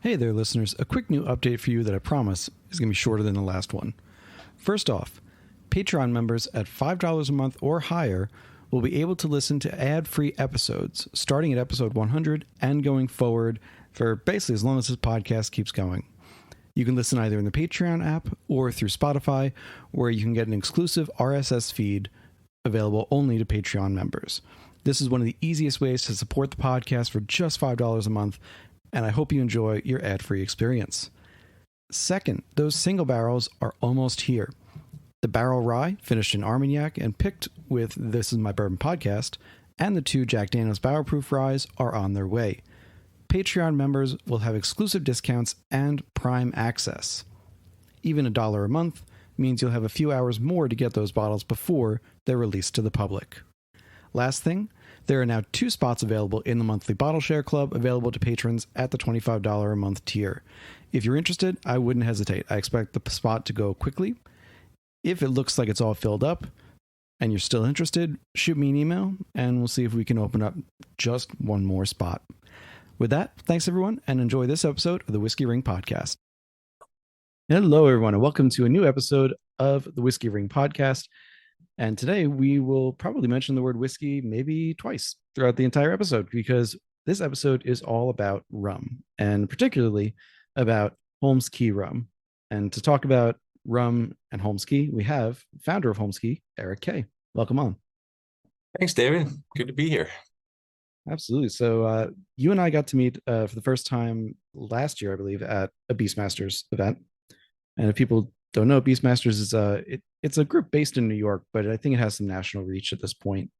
Hey there, listeners. A quick new update for you that I promise is going to be shorter than the last one. First off, Patreon members at $5 a month or higher will be able to listen to ad-free episodes starting at episode 100 and going forward for basically as long as this podcast keeps going. You can listen either in the Patreon app or through Spotify, where you can get an exclusive RSS feed available only to Patreon members. This is one of the easiest ways to support the podcast for just $5 a month, and I hope you enjoy your ad-free experience. Second, those single barrels are almost here. The Barrel Rye, finished in Armagnac and picked with This Is My Bourbon Podcast, and the 2 Jack Daniel's Barrel Proof Ryes are on their way. Patreon members will have exclusive discounts and prime access. Even $1 a month means you'll have a few hours more to get those bottles before they're released to the public. Last thing, there are now 2 spots available in the monthly Bottle Share Club, available to patrons at the $25 a month tier. If you're interested, I wouldn't hesitate. I expect the spot to go quickly. If it looks like it's all filled up and you're still interested, shoot me an email and we'll see if we can open up just one more spot. With that, thanks everyone, and enjoy this episode of the Whiskey Ring Podcast. Hello everyone, and welcome to a new episode of the Whiskey Ring Podcast. And today we will probably mention the word whiskey maybe twice throughout the entire episode, because this episode is all about rum, and particularly about Holmes Cay Rum. And to talk about rum and Holmes Cay, we have founder of Holmes Cay, Eric Kaye. Welcome on. Thanks, David. Good to be here. Absolutely. So you and I got to meet for the first time last year, I believe, at a Beastmasters event. And if people don't know, Beastmasters is it's a group based in New York, but I think it has some national reach at this point.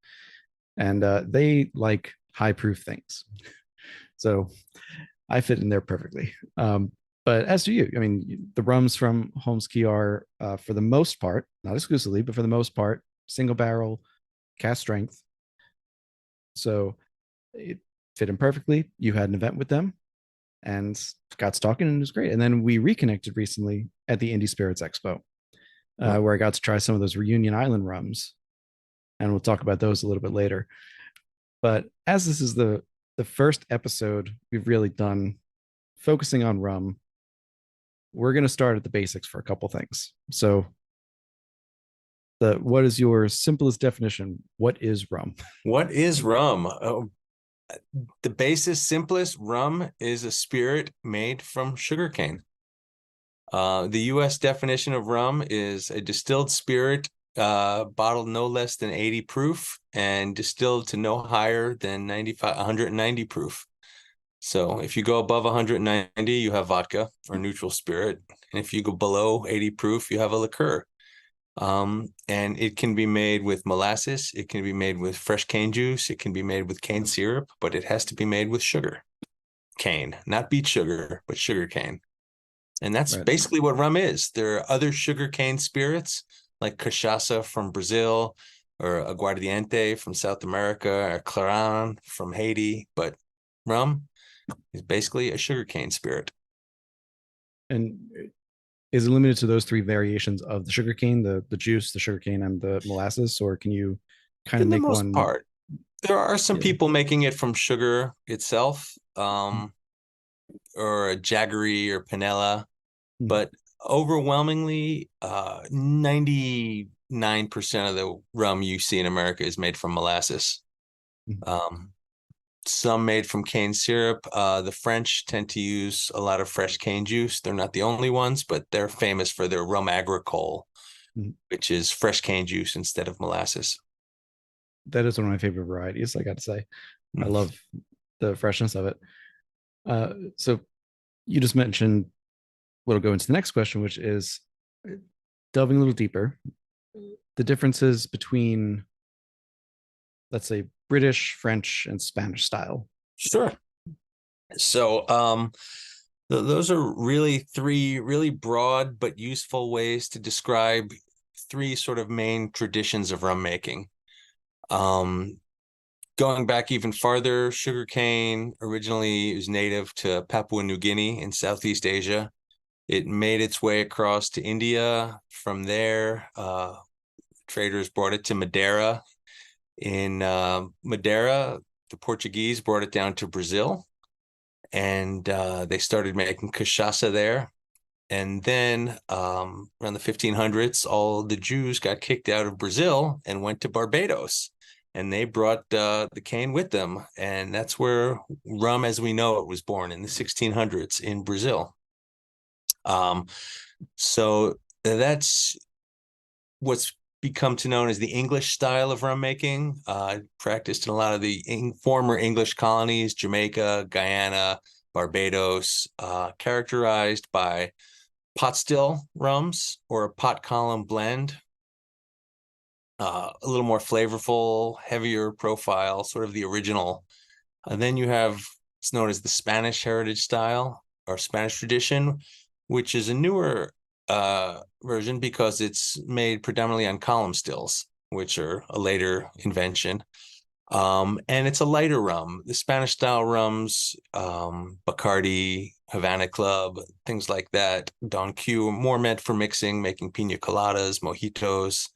And they like high proof things. So I fit in there perfectly. But as do you. I mean, the rums from Holmes Cay are, for the most part, not exclusively, but for the most part, single barrel, cask strength. So it fit in perfectly. You had an event with them and got to talking, and it was great. And then we reconnected recently at the Indie Spirits Expo, where I got to try some of those Reunion Island rums. And we'll talk about those a little bit later. But as this is the first episode we've really done focusing on rum, we're going to start at the basics for a couple things. So what is your simplest definition? What is rum? What is rum? The basest, simplest, rum is a spirit made from sugarcane. The U.S. definition of rum is a distilled spirit bottled no less than 80 proof and distilled to no higher than 190 proof. So if you go above 190, you have vodka or neutral spirit. And if you go below 80 proof, you have a liqueur. And it can be made with molasses. It can be made with fresh cane juice. It can be made with cane syrup, but it has to be made with sugar cane, not beet sugar, but sugar cane. And that's basically what rum is. There are other sugar cane spirits like cachaça from Brazil, or aguardiente from South America, or clarin from Haiti, but rum is basically a sugar cane spirit. And is it limited to those 3 variations of the sugarcane, the juice, the sugarcane, and the molasses, or can you kind of make one? For the most part, there are some people making it from sugar itself, or a jaggery or panela, but overwhelmingly, 99% of the rum you see in America is made from molasses. Some made from cane syrup. The French tend to use a lot of fresh cane juice. They're not the only ones, but they're famous for their rum agricole, which is fresh cane juice instead of molasses. That is one of my favorite varieties, I got to say. I love the freshness of it. So you just mentioned, we'll go into the next question, which is delving a little deeper, the differences between, let's say, British, French, and Spanish style. Sure. So those are really 3 really broad but useful ways to describe 3 sort of main traditions of rum making. Going back even farther, sugarcane originally is native to Papua New Guinea in Southeast Asia. It made its way across to India. From there, traders brought it to Madeira. In Madeira, the Portuguese brought it down to Brazil. and they started making cachaça there. And then around the 1500s, all the Jews got kicked out of Brazil and went to Barbados. And they brought the cane with them. And that's where rum as we know it was born in the 1600s in Brazil. So that's what's become to known as the English style of rum making, practiced in a lot of the former English colonies, Jamaica, Guyana, Barbados, characterized by pot still rums or a pot column blend, a little more flavorful, heavier profile, sort of the original. And then you have, it's known as the Spanish heritage style or Spanish tradition, which is a newer version because it's made predominantly on column stills, which are a later invention. And it's a lighter rum. The Spanish style rums, Bacardi, Havana Club, things like that, Don Q, more meant for mixing, making pina coladas, mojitos.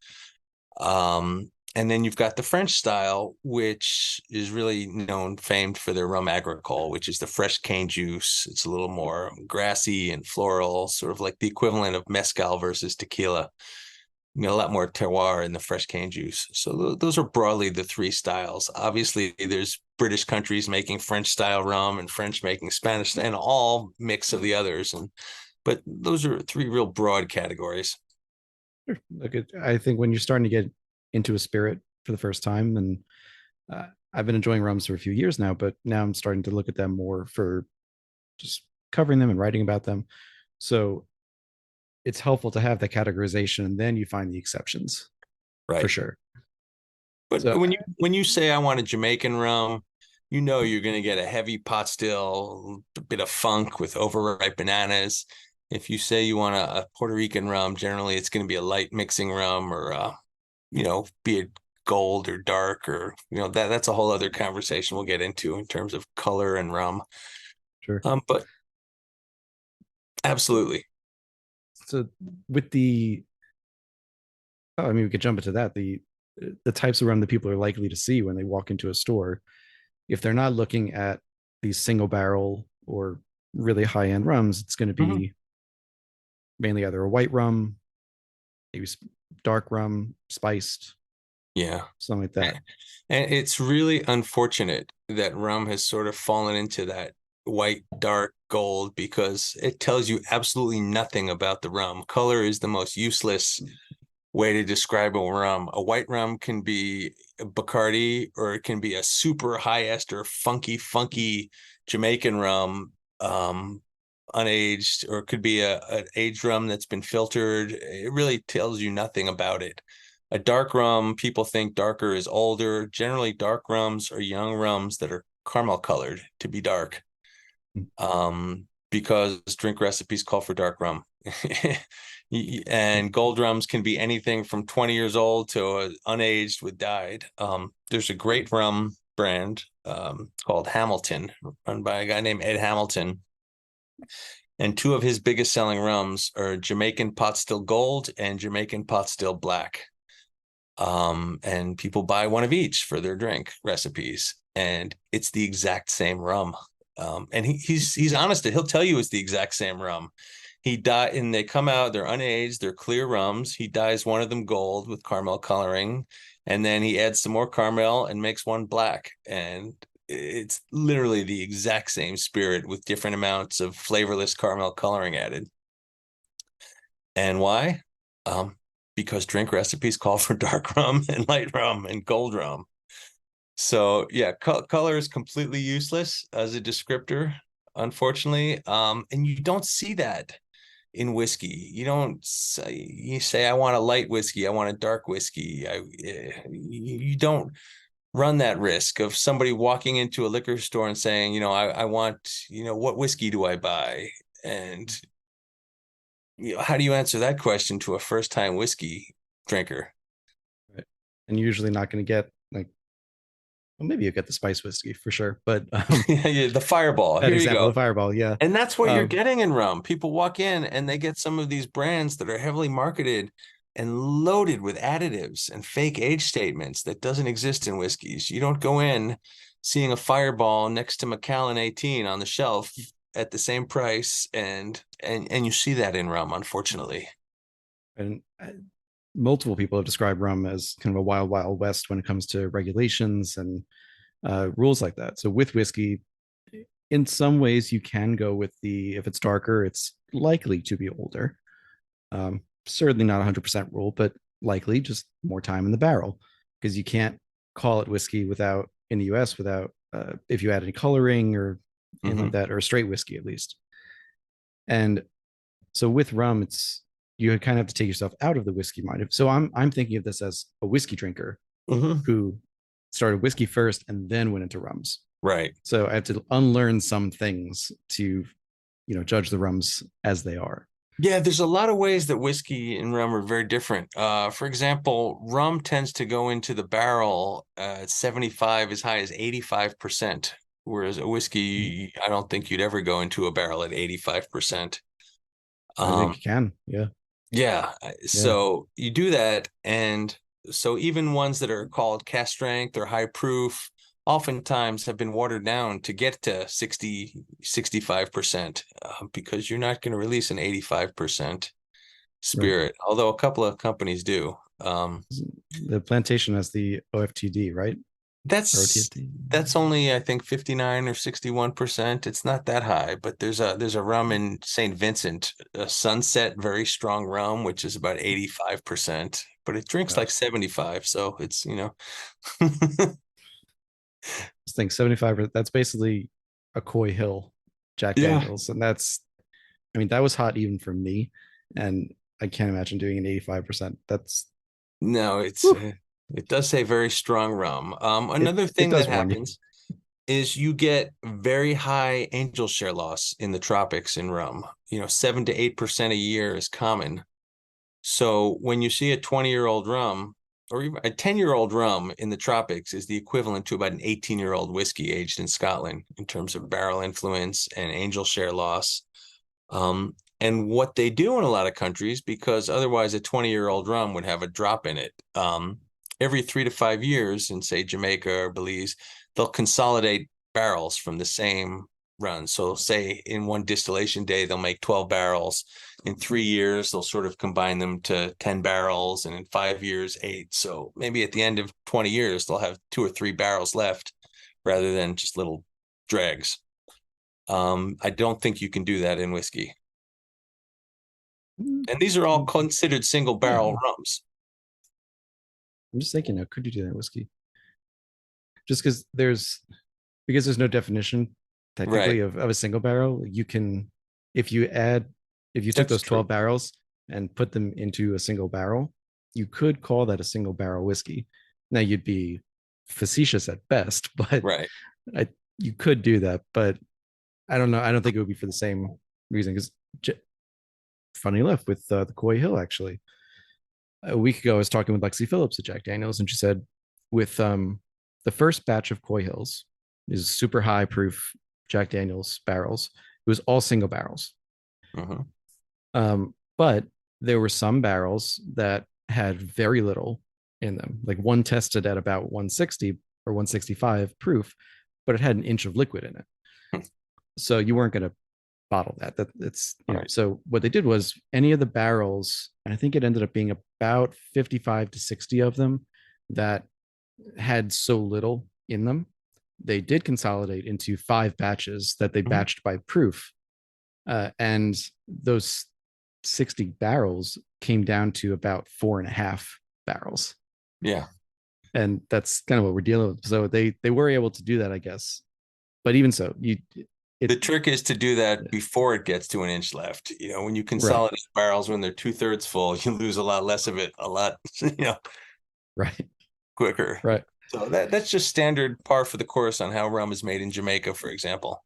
And then you've got the French style, which is really known, famed for their rum agricole, which is the fresh cane juice. It's a little more grassy and floral, sort of like the equivalent of mezcal versus tequila. You know, a lot more terroir in the fresh cane juice. So those are broadly the three styles. Obviously, there's British countries making French style rum and French making Spanish, and all mix of the others. But those are three real broad categories. Look, I think when you're starting to get into a spirit for the first time, and I've been enjoying rums for a few years now, but now I'm starting to look at them more for just covering them and writing about them. So it's helpful to have that categorization, and then you find the exceptions, right? For sure. But So when you say I want a Jamaican rum, you know you're going to get a heavy pot still, a bit of funk with overripe bananas. If you say you want a Puerto Rican rum, generally it's going to be a light mixing rum, or be it gold or dark, or that's a whole other conversation we'll get into in terms of color and rum. sure. But absolutely. So with I mean, we could jump into that. The types of rum that people are likely to see when they walk into a store, if they're not looking at these single barrel or really high end rums, it's going to Mhm. be mainly either a white rum, maybe dark rum, spiced, Yeah. something like that. And it's really unfortunate that rum has sort of fallen into that white, dark, gold, because it tells you absolutely nothing about the rum. Color is the most useless way to describe a rum. A white rum can be a Bacardi, or it can be a super high ester, funky Jamaican rum, unaged, or it could be an aged rum that's been filtered. It really tells you nothing about it. A dark rum, people think darker is older. Generally, dark rums are young rums that are caramel colored to be dark, because drink recipes call for dark rum. And gold rums can be anything from 20 years old to unaged with dyed. There's a great rum brand called Hamilton, run by a guy named Ed Hamilton. And two of his biggest selling rums are Jamaican Pot Still Gold and Jamaican Pot Still Black. And people buy one of each for their drink recipes, and it's the exact same rum. And he's honest. He'll tell you it's the exact same rum. And they come out, they're unaged, they're clear rums. He dyes one of them gold with caramel coloring, and then he adds some more caramel and makes one black. And it's literally the exact same spirit with different amounts of flavorless caramel coloring added. And why? Because drink recipes call for dark rum and light rum and gold rum. So yeah, color is completely useless as a descriptor, unfortunately. And you don't see that in whiskey. You say I want a light whiskey, I want a dark whiskey. You don't run that risk of somebody walking into a liquor store and saying, I want, what whiskey do I buy? And how do you answer that question to a first time whiskey drinker? Right. And you're usually not going to get like, well, maybe you get the spice whiskey for sure, but Yeah, the Fireball. that Here you example, go. the Fireball, yeah. And that's what you're Um, getting in rum. People walk in and they get some of these brands that are heavily marketed and loaded with additives and fake age statements that doesn't exist in whiskeys. You don't go in seeing a Fireball next to Macallan 18 on the shelf at the same price, and you see that in rum, unfortunately. And multiple people have described rum as kind of a wild, wild west when it comes to regulations and rules like that. So with whiskey, in some ways, you can go with if it's darker, it's likely to be older. Certainly not 100% rule, but likely just more time in the barrel, because you can't call it whiskey without, in the US, without if you add any coloring or anything like that, or straight whiskey at least. And so with rum, you kind of have to take yourself out of the whiskey mind. So I'm thinking of this as a whiskey drinker who started whiskey first and then went into rums. Right. So I have to unlearn some things to, judge the rums as they are. Yeah, there's a lot of ways that whiskey and rum are very different. For example, rum tends to go into the barrel at 75 as high as 85%, whereas a whiskey, I don't think you'd ever go into a barrel at 85%. I think you can. Yeah. Yeah. So you do that. And so even ones that are called cast strength or high proof oftentimes have been watered down to get to 60, 65%, because you're not going to release an 85% spirit, right. Although a couple of companies do. The plantation has the OFTD, right? That's only, I think, 59 or 61%. It's not that high, but there's a rum in St. Vincent, a Sunset very strong rum, which is about 85%, but it drinks like 75. So it's, I think 75, that's basically a Coy Hill Jack Daniels. And that was hot even for me. And I can't imagine doing an 85%. No, it does say very strong rum. Another thing that happens is you get very high angel share loss in the tropics in rum. 7 to 8% a year is common. So when you see a 20-year-old rum, or even a 10-year-old rum in the tropics, is the equivalent to about an 18-year-old whiskey aged in Scotland in terms of barrel influence and angel share loss. And what they do in a lot of countries, because otherwise a 20-year-old rum would have a drop in it, every 3 to 5 years in, say, Jamaica or Belize, they'll consolidate barrels from the same run. So say in one distillation day, they'll make 12 barrels. In 3 years, they'll sort of combine them to 10 barrels, and in 5 years, 8. So maybe at the end of 20 years, they'll have 2 or 3 barrels left rather than just little dregs. I don't think you can do that in whiskey. And these are all considered single barrel rums. I'm just thinking, could you do that in whiskey? Just because there's no definition technically of a single barrel. You can, if you took those 12 barrels and put them into a single barrel, you could call that a single barrel whiskey. Now you'd be facetious at best, but you could do that. But I don't know. I don't think it would be for the same reason. Because funny enough, with the Coy Hill, actually, a week ago, I was talking with Lexi Phillips at Jack Daniels, and she said with the first batch of Coy Hills is super high proof Jack Daniels barrels. It was all single barrels. But there were some barrels that had very little in them. Like one tested at about 160 or 165 proof, but it had an inch of liquid in it. So you weren't going to bottle that. So what they did was any of the barrels, and I think it ended up being about 55 to 60 of them that had so little in them, they did consolidate into 5 batches that they batched by proof. And those 60 barrels came down to about 4.5 barrels. Yeah. And that's kind of what we're dealing with. So they were able to do that, I guess. But even so, the trick is to do that before it gets to an inch left. When you consolidate barrels when they're 2/3 full, you lose a lot less of it, quicker. Right. So that's just standard par for the course on how rum is made in Jamaica, for example.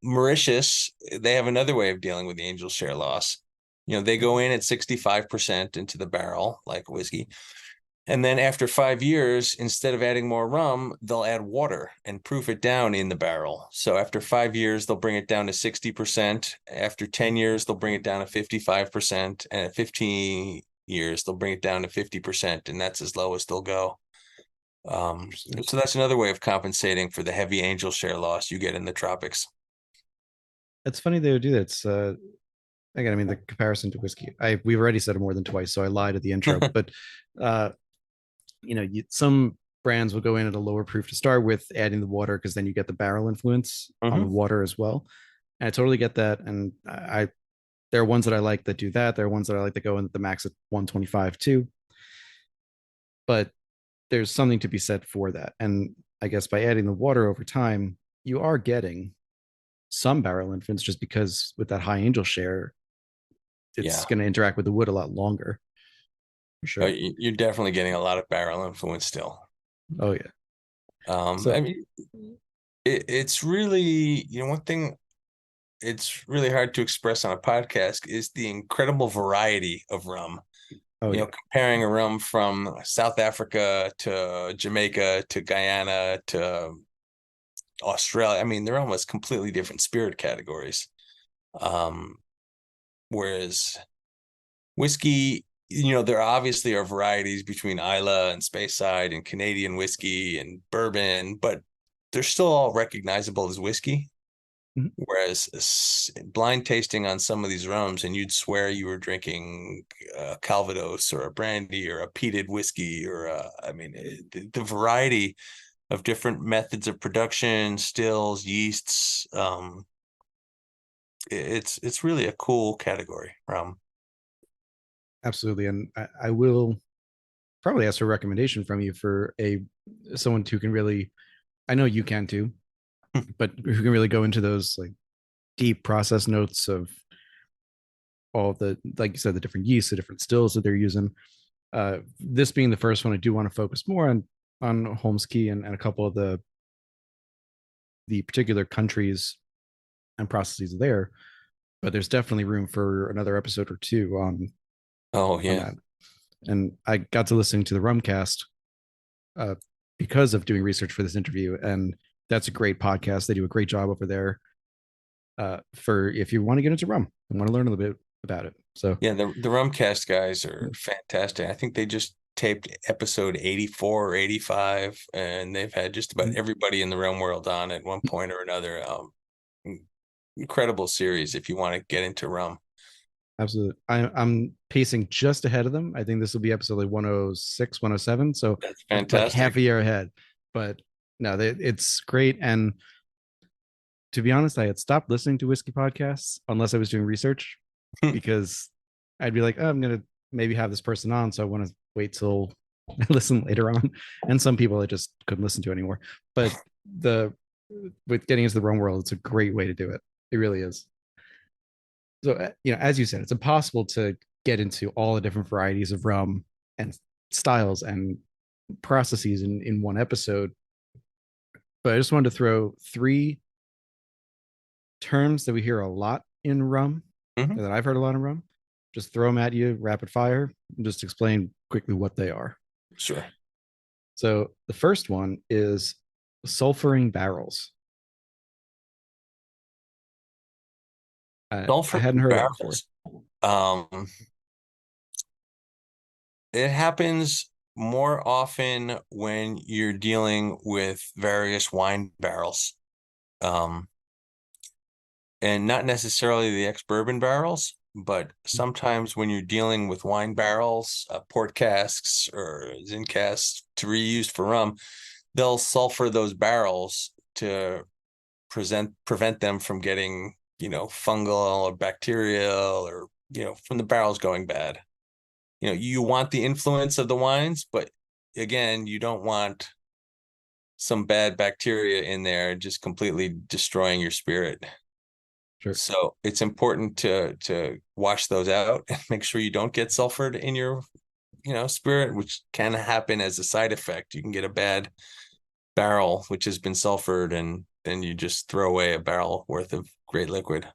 Mauritius, they have another way of dealing with the angel share loss. They go in at 65% into the barrel, like whiskey. And then after 5 years, instead of adding more rum, they'll add water and proof it down in the barrel. So after 5 years, they'll bring it down to 60%. After 10 years, they'll bring it down to 55%. And at 15 years, they'll bring it down to 50%. And that's as low as they'll go. So that's another way of compensating for the heavy angel share loss you get in the tropics. It's funny they would do that. It's again, I mean, the comparison to whiskey. We've already said it more than twice, so I lied at the intro. But uh, some brands will go in at a lower proof to start with, adding the water because then you get the barrel influence on the Mm-hmm. water as well. And I totally get that. And there are ones that I like that do that. There are ones that I like that go in at the max at 125 too. But there's something to be said for that. And I guess by adding the water over time, you are getting some barrel influence just because with that high angel share, it's Yeah. going to interact with the wood a lot longer. For sure. You're definitely getting a lot of barrel influence still. Oh yeah. So I mean, it's really, one thing it's really hard to express on a podcast is the incredible variety of rum. oh yeah. Comparing a rum from South Africa to Jamaica to Guyana to Australia. I mean, they're almost completely different spirit categories. Um, Whereas whiskey, there obviously are varieties between Islay and Speyside and Canadian whiskey and bourbon, but they're still all recognizable as whiskey. Mhm. Whereas blind tasting on some of these rums, and you'd swear you were drinking Calvados or a brandy or a peated whiskey, or I mean, the variety of different methods of production, stills, yeasts. It's really a cool category, rum. Absolutely. And I will probably ask for a recommendation from you for someone who can really, I know you can too, but who can really go into those like deep process notes of all the, like you said, the different yeasts, the different stills that they're using. This being the first one, I do want to focus more on Holmes Cay and a couple of the particular countries and processes there. But there's definitely room for another episode or two Oh on yeah. that. And I got to listening to the Rumcast uh, because of doing research for this interview, and that's a great podcast. They do a great job over there for if you want to get into rum and want to learn a little bit about it. So Yeah, the Rumcast guys are fantastic. I think they just taped episode 84 or 85, and they've had just about everybody in the rum world on at one point or another. Incredible series if you want to get into rum. absolutely, I'm pacing just ahead of them. I think this will be episode like 106, 107. So That's like half fantastic. a year ahead. But no, it's great. And to be honest, I had stopped listening to whiskey podcasts unless I was doing research because I'd be like, oh, I'm gonna maybe have this person on, so I want to wait till I listen later on. And some people I just couldn't listen to anymore. But the with getting into the rum world, it's a great way to do it. It really is. So as you said, it's impossible to get into all the different varieties of rum and styles and processes in one episode. But I just wanted to throw three terms that we hear a lot in rum, Mhm. that I've heard a lot in rum. Just throw them at you, rapid fire, and just explain quickly what they are. Sure. So the first one is sulfuring barrels. I Sulfur hadn't heard that before. barrels. Um, it happens more often when you're dealing with various wine barrels. Um, and not necessarily the ex-bourbon barrels, but sometimes when you're dealing with wine barrels, port casks or zin casks to reuse for rum, they'll sulfur those barrels to prevent them from getting, fungal or bacterial or, from the barrels going bad. You want the influence of the wines, but again, you don't want some bad bacteria in there just completely destroying your spirit. Sure. So it's important to wash those out and make sure you don't get sulfured in your, spirit, which can happen as a side effect. You can get a bad barrel which has been sulfured, and then you just throw away a barrel worth of great liquid.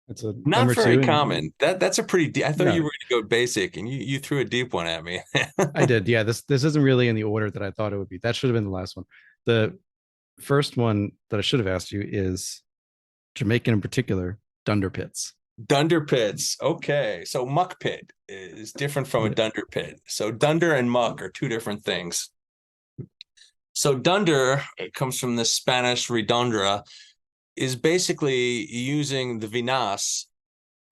It's a Not number very two. And common. That's a pretty deep. I thought you no, were going to go basic, and you threw a deep one at me. I did. Yeah, this isn't really in the order that I thought it would be. That should have been the last one. The first one that I should have asked you is Jamaican in particular, dunder pits. Dunder pits. Okay. So muck pit is different from a Yeah. dunder pit. So dunder and muck are two different things. So dunder, it comes from the Spanish redondra, is basically using the vinasse,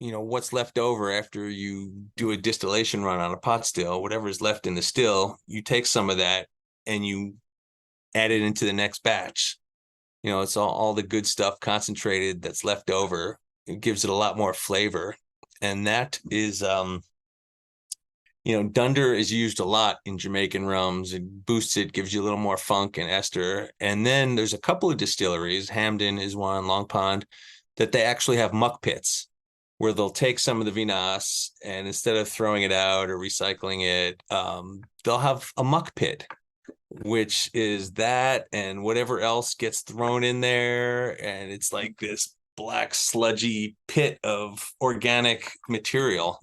what's left over after you do a distillation run on a pot still, whatever is left in the still, you take some of that and you add it into the next batch. It's all the good stuff concentrated that's left over. It gives it a lot more flavor. And that is dunder is used a lot in Jamaican rums. It boosts it, gives you a little more funk and ester. And then there's a couple of distilleries, Hamden is one, Long Pond, that they actually have muck pits where they'll take some of the vinasse and instead of throwing it out or recycling it, they'll have a muck pit, which is that and whatever else gets thrown in there. And it's like this black sludgy pit of organic material.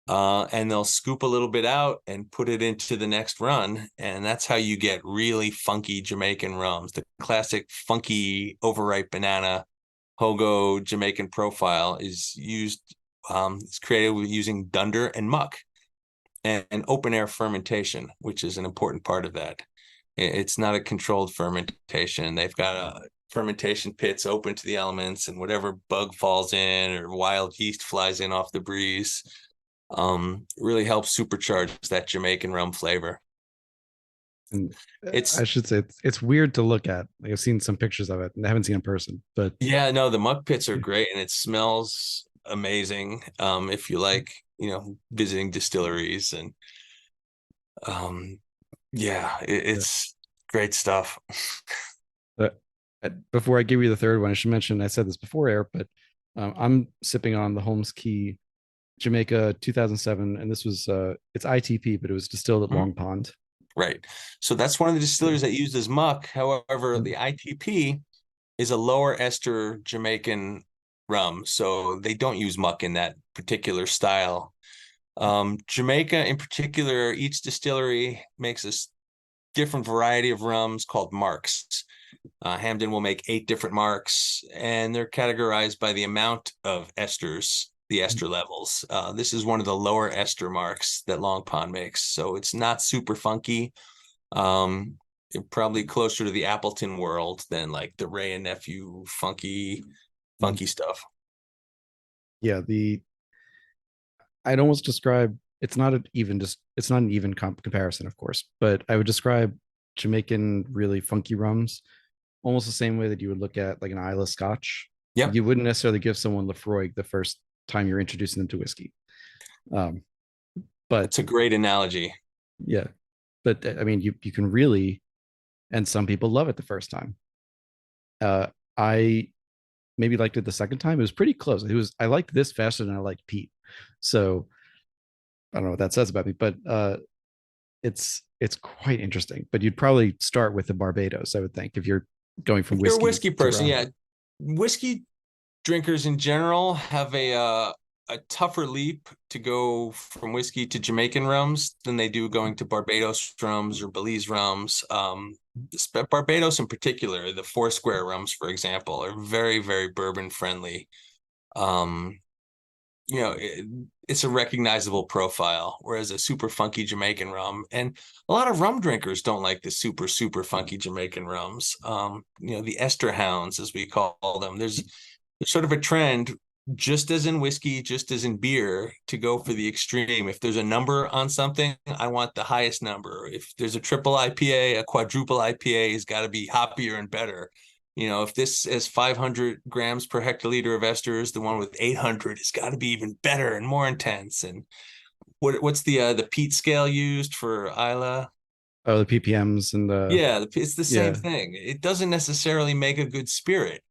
And they'll scoop a little bit out and put it into the next run. And that's how you get really funky Jamaican rums. The classic funky overripe banana Hogo Jamaican profile is used, it's created with using dunder and muck and open air fermentation, which is an important part of that. It's not a controlled fermentation. They've got fermentation pits open to the elements and whatever bug falls in or wild yeast flies in off the breeze. Really helps supercharge that Jamaican rum flavor. And I It's should say it's weird to look at. Like I've seen some pictures of it and I haven't seen it in person, but Yeah, no, the muck pits are great and it smells amazing. If you like, visiting distilleries and um, yeah, yeah. it's great stuff. But before I give you the third one, I should mention I said this before air, but I'm sipping on the Holmes Cay Jamaica 2007, and this was it's ITP, but it was distilled at Long Pond. Right. So that's one of the distilleries that uses muck. However, the ITP is a lower ester Jamaican rum, so they don't use muck in that particular style. Jamaica, in particular, each distillery makes a different variety of rums called marks. Hamden will make 8 different marks, and they're categorized by the amount of esters, the ester levels. This is one of the lower ester marks that Long Pond makes, so it's not super funky. Probably closer to the Appleton world than like the Ray and Nephew funky stuff. Yeah, the I'd almost describe it's not an even comparison, of course, but I would describe Jamaican really funky rums almost the same way that you would look at like an Isla Scotch. Yep, You wouldn't necessarily give someone Lefroy the first time you're introducing them to whiskey. Um, but it's a great analogy. yeah, but I mean, you can really, and some people love it the first time. I maybe liked it the second time. It was pretty close. I liked this faster than I liked Pete. So I don't know what that says about me, but it's quite interesting. But you'd probably start with the Barbados, I would think, if you're going from If you're a whiskey whiskey to person, rum. yeah, whiskey drinkers in general have a tougher leap to go from whiskey to Jamaican rums than they do going to Barbados rums or Belize rums. Barbados in particular, the Four Square rums, for example, are very, very bourbon friendly. Um, it's a recognizable profile, whereas a super funky Jamaican rum, and a lot of rum drinkers don't like the super, super funky Jamaican rums. The ester hounds, as we call them. There's sort of a trend, just as in whiskey, just as in beer, to go for the extreme. If there's a number on something, I want the highest number. If there's a triple IPA, a quadruple IPA has got to be hoppier and better. If this is 500 grams per hectoliter of esters, the one with 800 has got to be even better and more intense. And what's the peat scale used for Isla? Oh, the ppms and the Yeah, it's the same yeah, thing. It doesn't necessarily make a good spirit.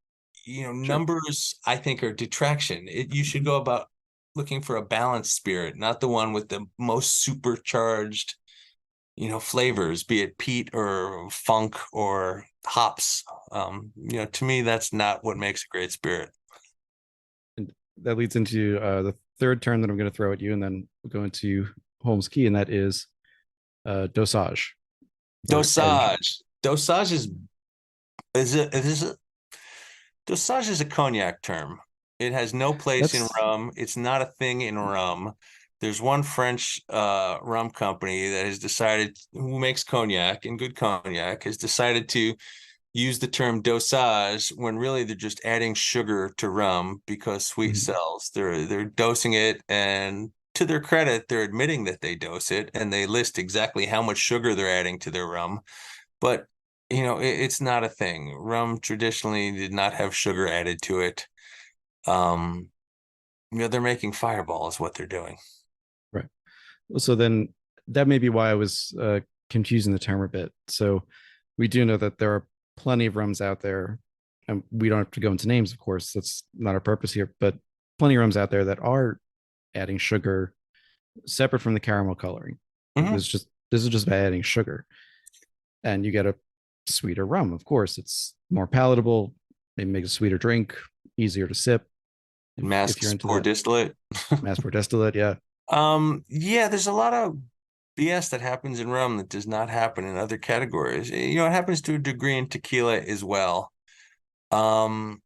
sure. Numbers I think are detraction. You should go about looking for a balanced spirit, not the one with the most supercharged, flavors, be it peat or funk or hops. To me, that's not what makes a great spirit. And that leads into the third term that I'm going to throw at you, and then we'll go into Holmes Key, and that is dosage or age. Dosage is a dosage is a cognac term. It has no place in That's rum. It's not a thing in rum. There's one French rum company that has decided, who makes cognac and good cognac, has decided to use the term dosage when really they're just adding sugar to rum because sweet mhm. sells. They're dosing it, and to their credit, they're admitting that they dose it and they list exactly how much sugar they're adding to their rum. But it's not a thing. Rum traditionally did not have sugar added to it. Um, they're making Fireball is what they're doing. Right. So then that may be why I was confusing the term a bit. So we do know that there are plenty of rums out there, and we don't have to go into names, of course. That's not our purpose here, but plenty of rums out there that are adding sugar separate from the caramel coloring. Mhm. This is just by adding sugar, and you get a sweeter rum. Of course, it's more palatable. Maybe makes a sweeter drink, easier to sip if you're Masks into pour that. distillate. Mass pour distillate, yeah. Yeah, there's a lot of BS that happens in rum that does not happen in other categories. It happens to a degree in tequila as well. Um,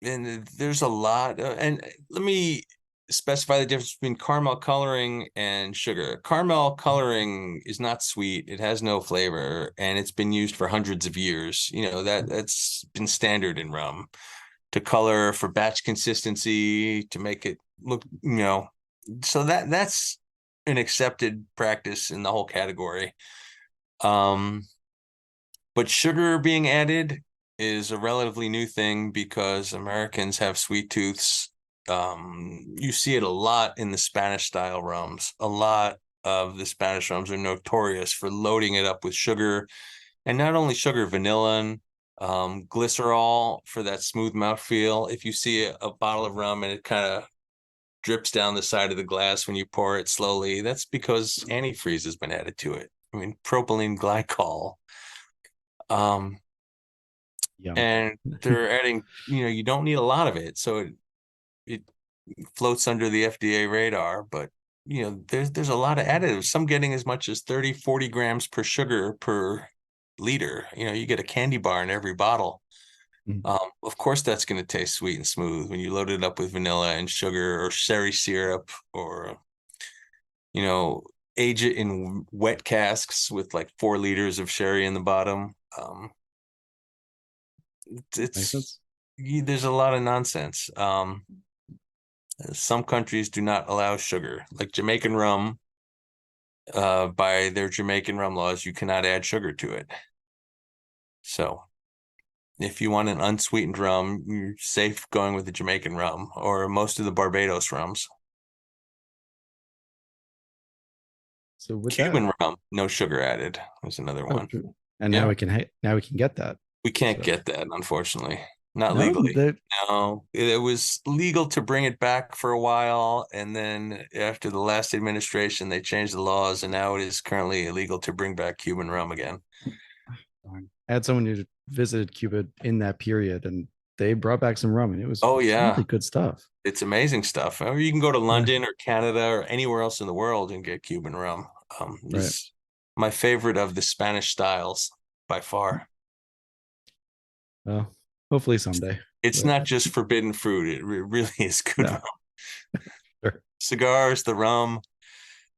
and there's a lot, and let me specify the difference between caramel coloring and sugar. Caramel coloring is not sweet, it has no flavor, and it's been used for hundreds of years. That's been standard in rum to color for batch consistency to make it look, so that's an accepted practice in the whole category. Um, but sugar being added is a relatively new thing because Americans have sweet tooths. You see it a lot in the Spanish style rums. A lot of the Spanish rums are notorious for loading it up with sugar, and not only sugar, vanilla, glycerol for that smooth mouthfeel. If you see a bottle of rum and it kind of drips down the side of the glass when you pour it slowly, that's because antifreeze has been added to it. I mean, propylene glycol. Um, Yum. and they're adding, you don't need a lot of it, so it floats under the FDA radar, but there's a lot of additives, some getting as much as 30, 40 grams per sugar per liter. You get a candy bar in every bottle. Mm. Of course, that's going to taste sweet and smooth when you load it up with vanilla and sugar or sherry syrup, or you know, age it in wet casks with like 4 liters of sherry in the bottom. Makes It's sense. there's a lot of nonsense. Some countries do not allow sugar, like Jamaican rum. By their Jamaican rum laws, you cannot add sugar to it. So if you want an unsweetened rum, you're safe going with the Jamaican rum or most of the Barbados rums. So with that, Cuban rum, no sugar added. There's another oh, one. and Yeah, now we can get that. we can't So get that, unfortunately. Not no, legally. No, it was legal to bring it back for a while, and then after the last administration, they changed the laws, and now it is currently illegal to bring back Cuban rum again. I had someone who visited Cuba in that period, and they brought back some rum, and it was Oh yeah, really good stuff. it's amazing stuff. Or you can go to Yeah, London or Canada or anywhere else in the world and get Cuban rum. right. This my favorite of the Spanish styles by far. Well, hopefully someday. It's But not just forbidden fruit. It really is good rum. no, sure. Cigars, the rum.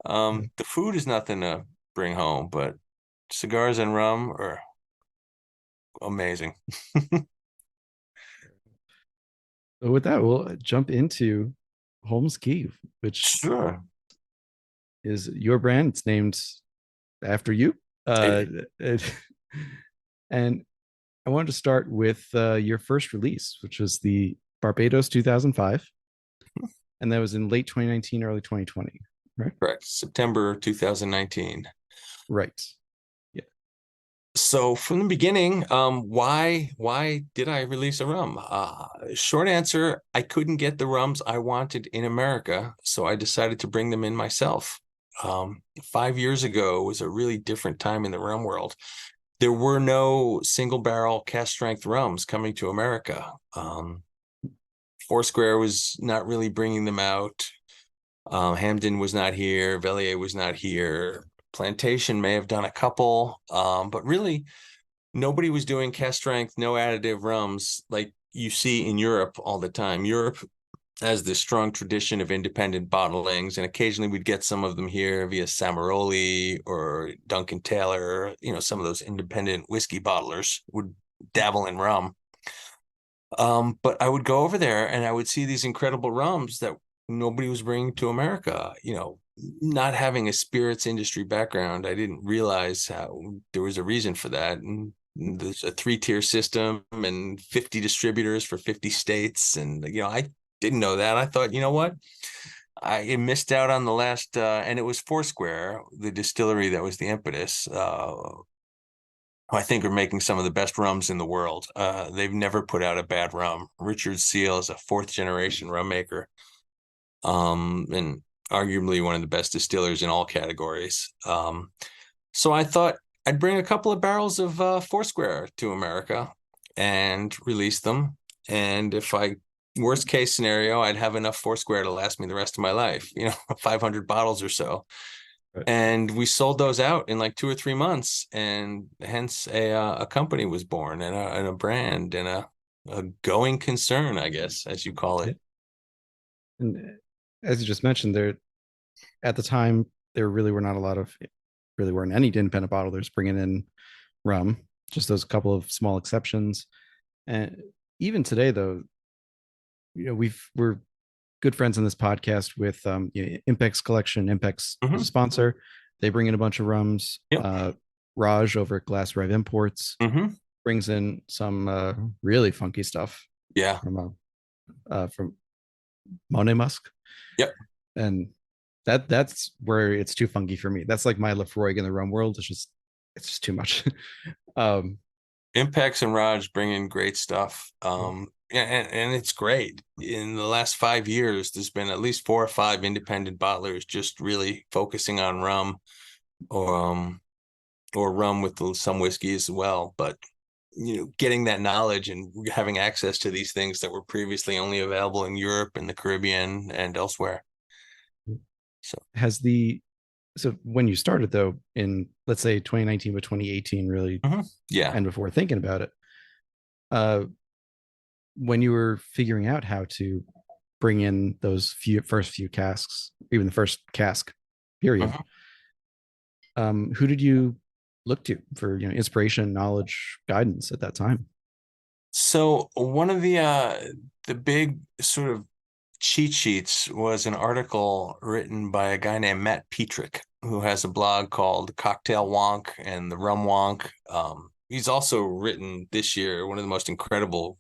Yeah. The food is nothing to bring home, but cigars and rum are amazing. So with that, we'll jump into Holmes Cay, which Sure. is your brand. It's named after you. Uh, It- it- and I wanted to start with your first release, which was the Barbados 2005, and that was in late 2019, early 2020, right? correct. September 2019. Right. Yeah. So from the beginning, why did I release a rum? Short answer, I couldn't get the rums I wanted in America, so I decided to bring them in myself. 5 years ago was a really different time in the rum world. There were no single barrel cast strength rums coming to America. Foursquare was not really bringing them out. Hamden was not here. Velier was not here. Plantation may have done a couple, but really nobody was doing cast strength, no additive rums like you see in Europe all the time. Europe has this strong tradition of independent bottlings, and occasionally we'd get some of them here via Samaroli or Duncan Taylor. Some of those independent whiskey bottlers would dabble in rum. But I would go over there and I would see these incredible rums that nobody was bringing to America. Not having a spirits industry background, I didn't realize how there was a reason for that. And there's a 3-tier system and 50 distributors for 50 states. And, I didn't know that. I thought, you know what? I missed out on the last, and it was Foursquare, the distillery that was the impetus. I think are making some of the best rums in the world. They've never put out a bad rum. Richard Seal is a 4th-generation rum maker, and arguably one of the best distillers in all categories. So I thought I'd bring a couple of barrels of Foursquare to America and release them. And worst case scenario, I'd have enough Foursquare to last me the rest of my life, 500 bottles or so. And we sold those out in like 2 or 3 months, and hence a company was born, and a brand, and a going concern, I guess, as you call it. And as you just mentioned, at the time there really weren't any independent bottlers bringing in rum. Just those couple of small exceptions. And even today, though, we're good friends in this podcast with Impex Collection. Impex is a sponsor. They bring in a bunch of rums. Yep. Raj over at Glass Rive Imports brings in some really funky stuff. Yeah. From Monet Musk. Yep. And that's where it's too funky for me. That's like my Lefroy in the rum world. It's just too much. Impex and Raj bring in great stuff. And it's great. In the last 5 years, there's been at least 4 or 5 independent bottlers just really focusing on rum, or rum with some whiskey as well. But getting that knowledge and having access to these things that were previously only available in Europe and the Caribbean and elsewhere. So when you started, though, in, let's say, 2019 but 2018, really, yeah, and before thinking about it, when you were figuring out how to bring in those first few casks, even the first cask period, who did you look to for inspiration, knowledge, guidance at that time? So one of the big sort of cheat sheets was an article written by a guy named Matt Petrick, who has a blog called Cocktail Wonk and the Rum Wonk. He's also written this year one of the most incredible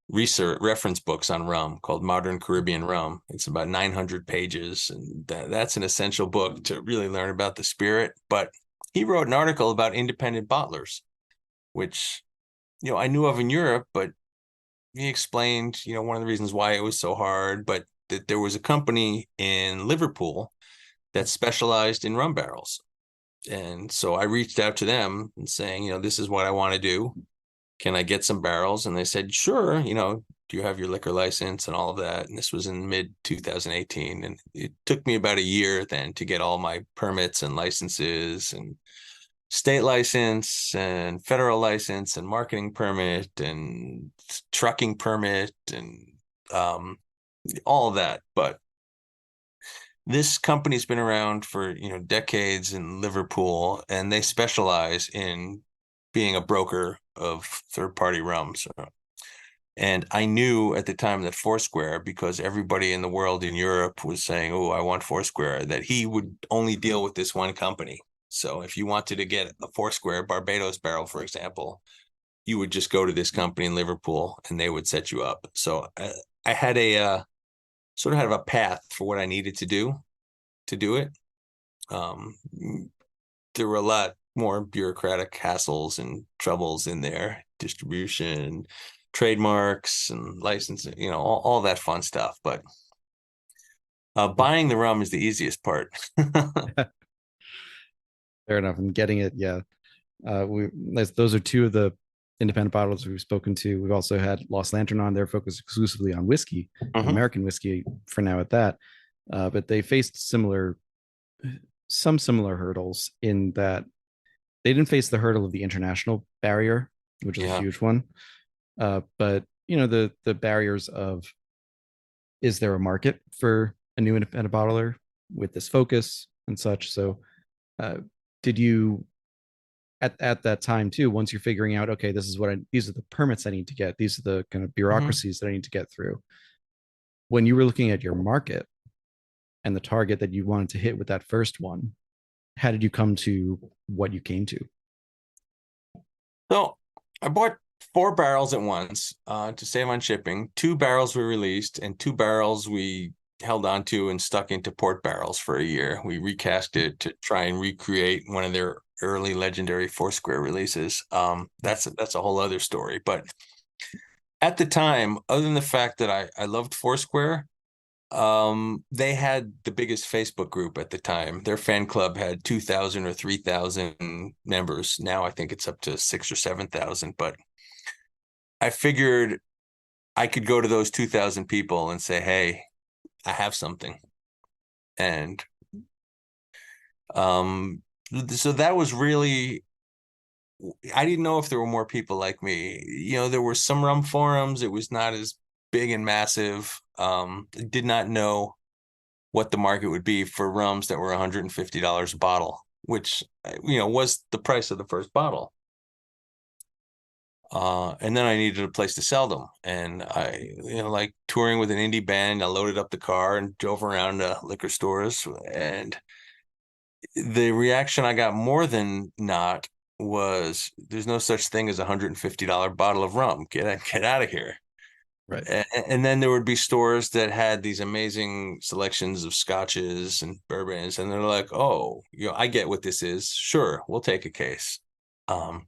reference books on rum called Modern Caribbean Rum. It's about 900 pages, and that's an essential book to really learn about the spirit. But he wrote an article about independent bottlers, which I knew of in Europe, but he explained one of the reasons why it was so hard, but that there was a company in Liverpool that specialized in rum barrels. And so I reached out to them and saying, this is what I want to do. Can I get some barrels? And they said, sure. Do you have your liquor license and all of that? And this was in mid 2018. And it took me about a year then to get all my permits and licenses, and state license and federal license and marketing permit and trucking permit and all of that. But this company's been around for decades in Liverpool, and they specialize in being a broker of third-party rums. And I knew at the time that Foursquare, because everybody in the world in Europe was saying, oh, I want Foursquare, that he would only deal with this one company. So if you wanted to get a Foursquare Barbados barrel, for example, you would just go to this company in Liverpool and they would set you up. So I had a sort of have a path for what I needed to do it. There were a lot more bureaucratic hassles and troubles in there, distribution, trademarks, and licensing, all that fun stuff. But buying the rum is the easiest part. Fair enough. And getting it, yeah. Those are 2 of the independent bottlers we've spoken to. We've also had Lost Lantern on. They're focused exclusively on whiskey, American whiskey for now at that. But they faced some similar hurdles in that they didn't face the hurdle of the international barrier, which is a huge one. But the barriers of is there a market for a new independent bottler with this focus and such? So, uh, did you at that time too? Once you're figuring out, okay, this is what these are the permits I need to get. These are the kind of Mhm. bureaucracies that I need to get through. When you were looking at your market and the target that you wanted to hit with that first one, how did you come to what you came to? So I bought 4 barrels at once to save on shipping. 2 barrels we released, and 2 barrels we held on to and stuck into port barrels for a year. We recast it to try and recreate one of their early legendary Foursquare releases. That's a whole other story. But at the time, other than the fact that I loved Foursquare, they had the biggest Facebook group at the time. Their fan club had 2,000 or 3,000 members. Now I think it's up to 6 or 7,000. But I figured I could go to those 2,000 people and say, "Hey, I have something." And um, so that was really, I didn't know if there were more people like me. There were some rum forums. It was not as big and massive. Did not know what the market would be for rums that were $150 a bottle, which was the price of the first bottle. And then I needed a place to sell them, and I, like touring with an indie band, I loaded up the car and drove around to liquor stores, and the reaction I got more than not was, "There's no such thing as $150 bottle of rum. Get out of here." Right. And then there would be stores that had these amazing selections of scotches and bourbons, and they're like, "Oh, I get what this is. Sure, we'll take a case." Um,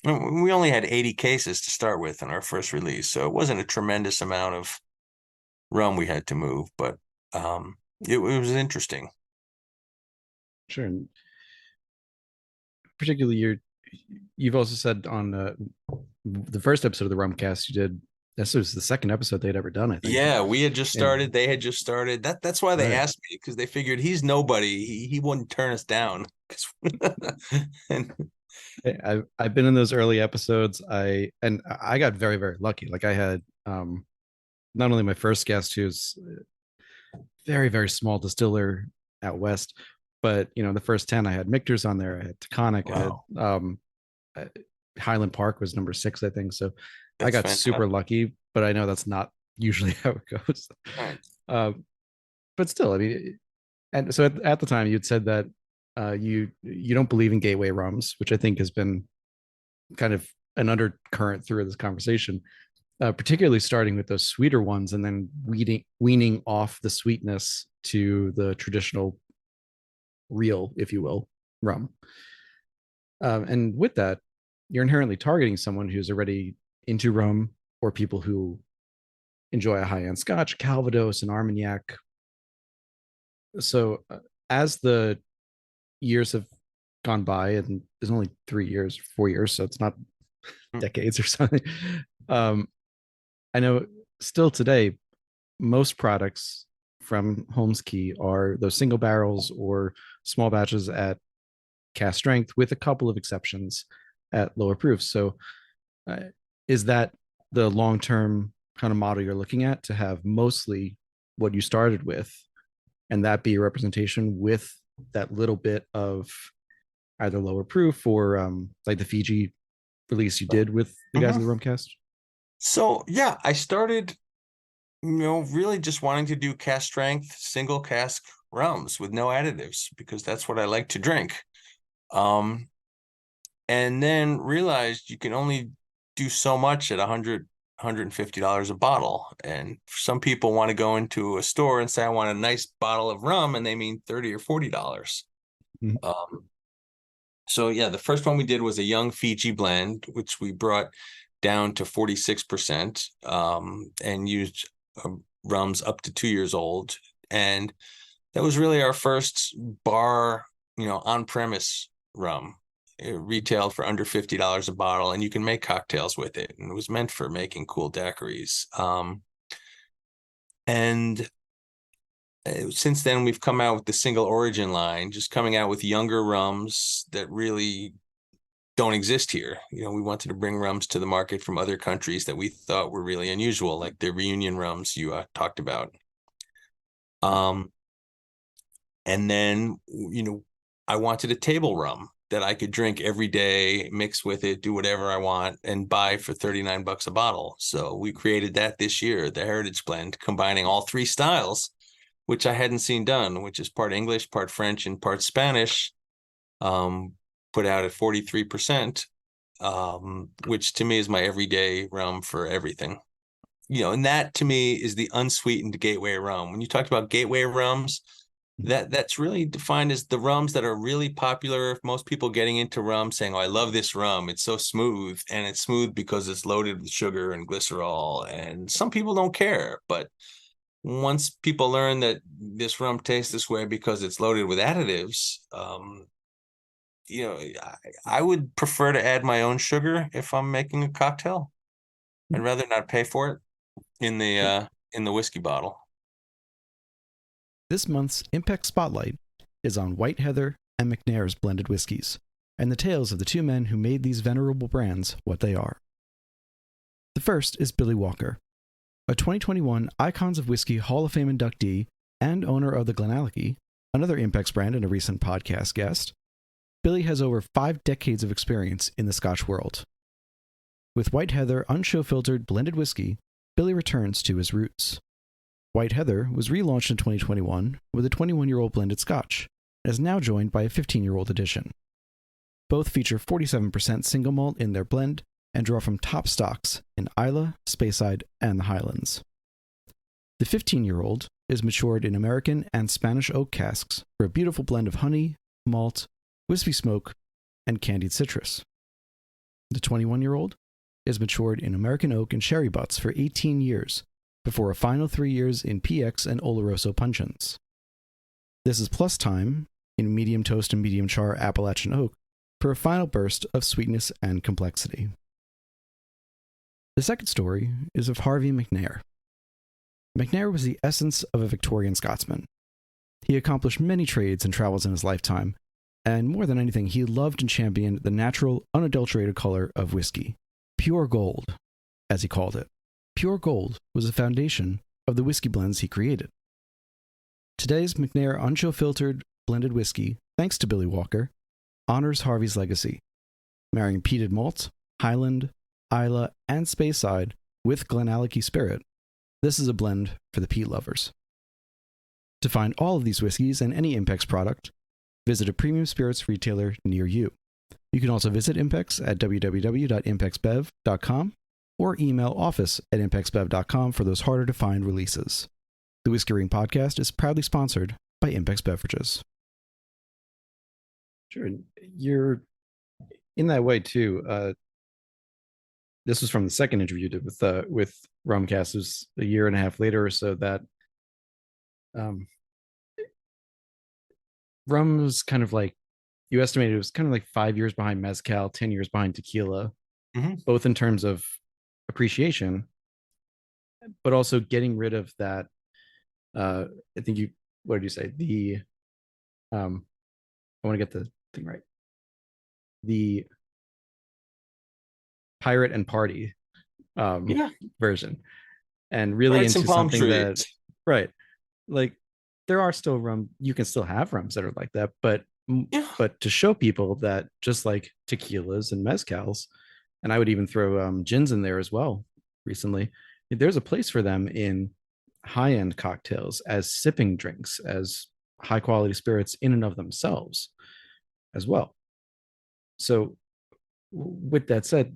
we only had 80 cases to start with in our first release, so it wasn't a tremendous amount of rum we had to move, but it was interesting. Sure. And particularly, you've also said on the first episode of the Rumcast you did. This was the second episode they'd ever done, I think. Yeah, we had just And started. They had just started. That's why they right, asked me, because they figured he's nobody. He wouldn't turn us down. And I've been in those early episodes. I got very very lucky. Like I had not only my first guest who's very very small distiller out west, but the first 10 I had Michter's on there. I had Taconic. I had wow, uh, Highland Park was number 6, I think. So I that's got super fantastic. lucky, but I know that's not usually how it goes. Right. Um, but still, I mean, and so at the time you'd said that you don't believe in gateway rums, which I think has been kind of an undercurrent through this conversation, particularly starting with those sweeter ones and then weaning off the sweetness to the traditional real, if you will, rum. And with that, you're inherently targeting someone who's already into rum or people who enjoy a high end scotch, Calvados, and Armagnac. So as the years have gone by, and there's only 3 years, 4 years, so it's not Mm. decades or something. Um, I know still today, most products from Holmes Cay are those single barrels or small batches at cast strength, with a couple of exceptions at lower proofs. So, uh, is that the long term kind of model you're looking at, to have mostly what you started with, and that be a representation with that little bit of either lower proof or like the Fiji release you did with the guys Mhm. of the Rumcast? So yeah, I started, really just wanting to do cast strength single cask rums with no additives, because that's what I like to drink. Um, and then realized you can only do so much at $150 a bottle. And some people want to go into a store and say, "I want a nice bottle of rum," and they mean $30 or $40. Mhm. Um, so yeah, the first one we did was a young Fiji blend, which we brought down to 46%, and used rums up to 2 years old. And that was really our first bar, on premise rum. It retailed for under $50 a bottle, and you can make cocktails with it. And it was meant for making cool daiquiris. And since then, we've come out with the single origin line, just coming out with younger rums that really don't exist here. We wanted to bring rums to the market from other countries that we thought were really unusual, like the reunion rums you talked about. And then, I wanted a table rum that I could drink every day, mix with it, do whatever I want, and buy for $39 a bottle. So we created that this year, the Heritage Blend, combining all three styles, which I hadn't seen done, which is part English, part French, and part Spanish, put out at 43%, which to me is my everyday rum for everything. And that to me is the unsweetened gateway rum. When you talked about gateway rums, that's really defined as the rums that are really popular. Most people getting into rum saying, "Oh, I love this rum. It's so smooth." And it's smooth because it's loaded with sugar and glycerol. And some people don't care. But once people learn that this rum tastes this way because it's loaded with additives, I would prefer to add my own sugar if I'm making a cocktail. I'd rather not pay for it in the whiskey bottle. This month's Impact Spotlight is on White Heather and McNair's blended whiskeys, and the tales of the two men who made these venerable brands what they are. The first is Billy Walker, a 2021 Icons of Whiskey Hall of Fame inductee and owner of the Glenallachie, another Impex brand and a recent podcast guest. Billy has over 5 decades of experience in the Scotch world. With White Heather unshow-filtered blended whiskey, Billy returns to his roots. White Heather was relaunched in 2021 with a 21-year-old blended Scotch, and is now joined by a 15-year-old edition. Both feature 47% single malt in their blend and draw from top stocks in Islay, Speyside, and the Highlands. The 15-year-old is matured in American and Spanish oak casks for a beautiful blend of honey, malt, wispy smoke, and candied citrus. The 21-year-old is matured in American oak and sherry butts for 18 years, before a final 3 years in PX and Oloroso puncheons. This is plus time in medium toast and medium char Appalachian oak for a final burst of sweetness and complexity. The second story is of Harvey McNair. McNair was the essence of a Victorian Scotsman. He accomplished many trades and travels in his lifetime, and more than anything, he loved and championed the natural, unadulterated color of whiskey. Pure gold, as he called it. Pure gold was the foundation of the whiskey blends he created. Today's McNair unshow-filtered blended whiskey, thanks to Billy Walker, honors Harvey's legacy, marrying peated malt, Highland, Islay, and Speyside with Glenallachie spirit. This is a blend for the peat lovers. To find all of these whiskeys and any Impex product, visit a premium spirits retailer near you. You can also visit Impex at www.impexbev.com or email office@impexbev.com for those harder to find releases. The Whiskey Ring podcast is proudly sponsored by Impex Beverages. Sure. You're in that way too. This was from the second interview you did with Rumcast. It was a year and a half later or so that rum was kind of like, you estimated it was kind of like 5 years behind mezcal, 10 years behind tequila, both in terms of appreciation, but also getting rid of that. I think what did you say? I want to get the thing right. The pirate and party version, and really into something that, right, like there are still rum, you can still have rums that are like that, but to show people that just like tequilas and mezcals, and I would even throw gins in there as well recently, there's a place for them in high-end cocktails as sipping drinks, as high quality spirits in and of themselves as well. So with that said,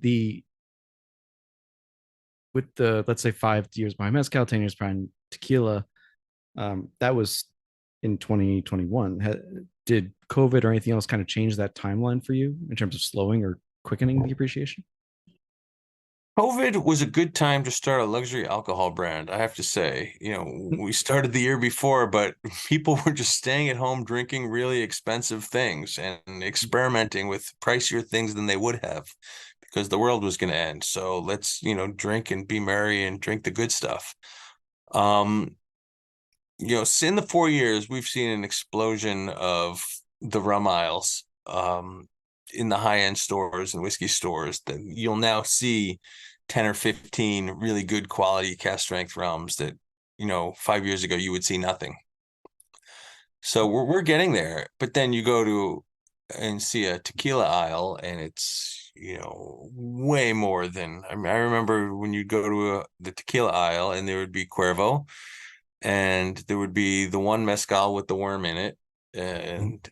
with the let's say 5 years behind mezcal, 10 years behind tequila, that was in 2021. Did COVID or anything else kind of change that timeline for you in terms of slowing or quickening the appreciation? COVID was a good time to start a luxury alcohol brand, I have to say. We started the year before, but people were just staying at home drinking really expensive things and experimenting with pricier things than they would have because the world was going to end. So let's, drink and be merry and drink the good stuff. In the 4 years, we've seen an explosion of the rum aisles. in the high-end stores and whiskey stores that you'll now see 10 or 15 really good quality cask strength rums that, 5 years ago you would see nothing. So we're getting there. But then you go to and see a tequila aisle and it's, way more than, I mean, I remember when you go to the tequila aisle and there would be Cuervo and there would be the one mezcal with the worm in it, and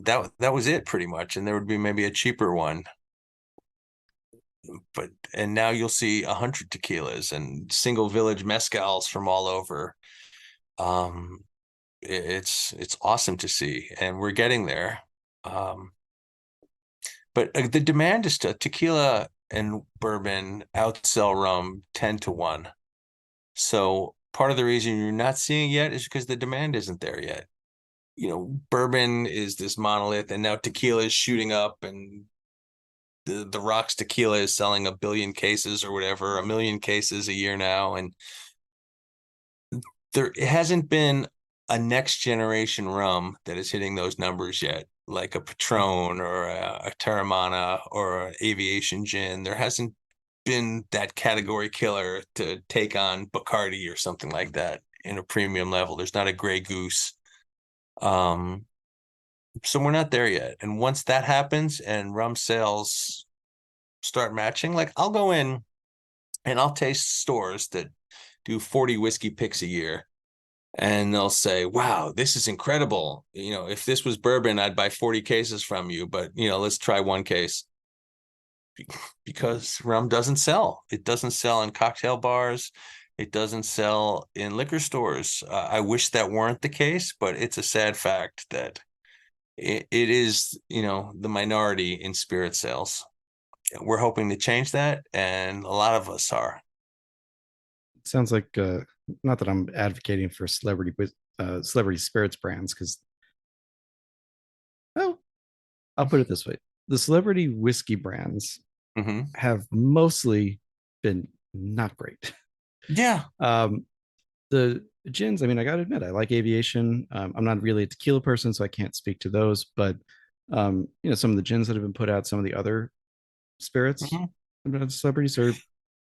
that was it pretty much. And there would be maybe a cheaper one, and now you'll see 100 tequilas and single village mezcals from all over. Um, it's awesome to see, and we're getting there. But the demand is to tequila and bourbon outsell rum 10-1. So part of the reason you're not seeing it yet is because the demand isn't there yet. Bourbon is this monolith, and now tequila is shooting up, and the Rocks tequila is selling 1 billion cases or whatever, 1 million cases a year now, and there hasn't been a next generation rum that is hitting those numbers yet, like a Patron or a Terramana or an Aviation Gin. There hasn't been that category killer to take on Bacardi or something like that in a premium level. There's not a Grey Goose. So we're not there yet. And once that happens and rum sales start matching, like I'll go in and I'll taste stores that do 40 whiskey picks a year. And they'll say, wow, this is incredible. If this was bourbon, I'd buy 40 cases from you. But, let's try one case. Because rum doesn't sell. It doesn't sell in cocktail bars. It doesn't sell in liquor stores. I wish that weren't the case, but it's a sad fact that it is, the minority in spirit sales. We're hoping to change that, and a lot of us are. Sounds like not that I'm advocating for celebrity spirits brands, because, well, I'll put it this way: the celebrity whiskey brands have mostly been not great. Yeah. The gins, I mean, I got to admit, I like Aviation. I'm not really a tequila person, so I can't speak to those. But some of the gins that have been put out, some of the other spirits, celebrities are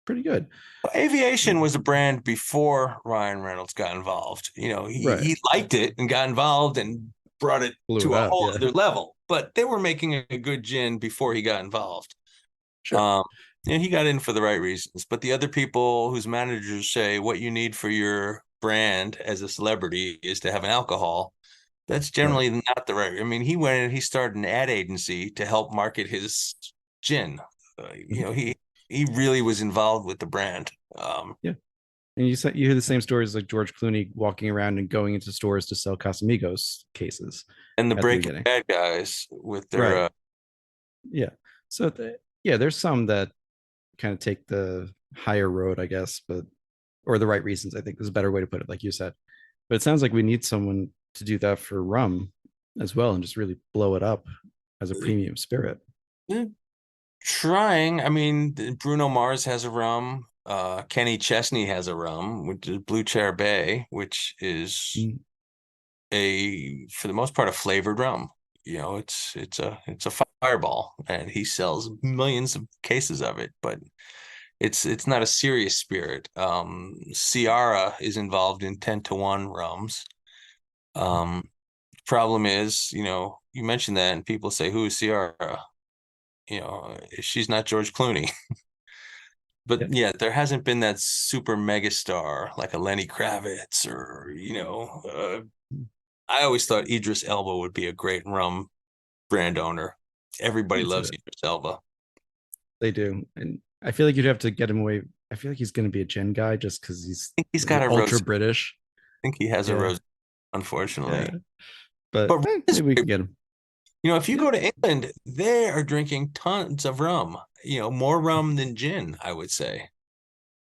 pretty good. Aviation was a brand before Ryan Reynolds got involved. He liked it and got involved and brought it to a whole other level. But they were making a good gin before he got involved. Sure. He got in for the right reasons. But the other people whose managers say what you need for your brand as a celebrity is to have an alcohol, that's generally not the right. I mean, he went and he started an ad agency to help market his gin. He really was involved with the brand. Yeah. And you hear the same stories like George Clooney walking around and going into stores to sell Casamigos cases. And the Breaking Bad guys with their... Yeah. So, there's some that kind of take the higher road, I guess, or the right reasons, I think is a better way to put it, like you said. But it sounds like we need someone to do that for rum as well and just really blow it up as a premium spirit. Trying. I mean, Bruno Mars has a rum. Kenny Chesney has a rum, which is Blue Chair Bay, which is for the most part, a flavored rum. It's a fireball, and he sells millions of cases of it, but it's not a serious spirit. Ciara is involved in 10-1 rums. Problem is, you mentioned that, and people say, "Who is Ciara?" She's not George Clooney. But there hasn't been that super megastar like a Lenny Kravitz or, I always thought Idris Elba would be a great rum brand owner. Everybody loves Idris Elba. They do. And I feel like you'd have to get him away. I feel like he's going to be a gin guy just because he's got a ultra British. I think he has a rose, unfortunately. Yeah. But maybe we can get him. If you go to England, they are drinking tons of rum, more rum than gin, I would say.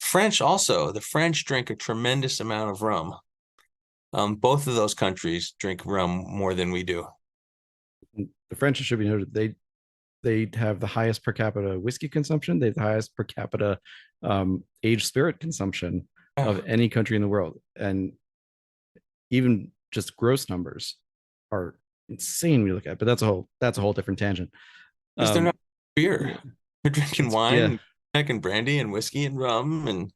French also, the French drink a tremendous amount of rum. Both of those countries drink rum more than we do. The French, should be noted, they have the highest per capita whiskey consumption. They have the highest per capita aged spirit consumption of any country in the world. And even just gross numbers are insane when you look at it, but that's a whole different tangent. Because they're Um, not beer. yeah, They're drinking yeah, wine, and brandy and whiskey and rum and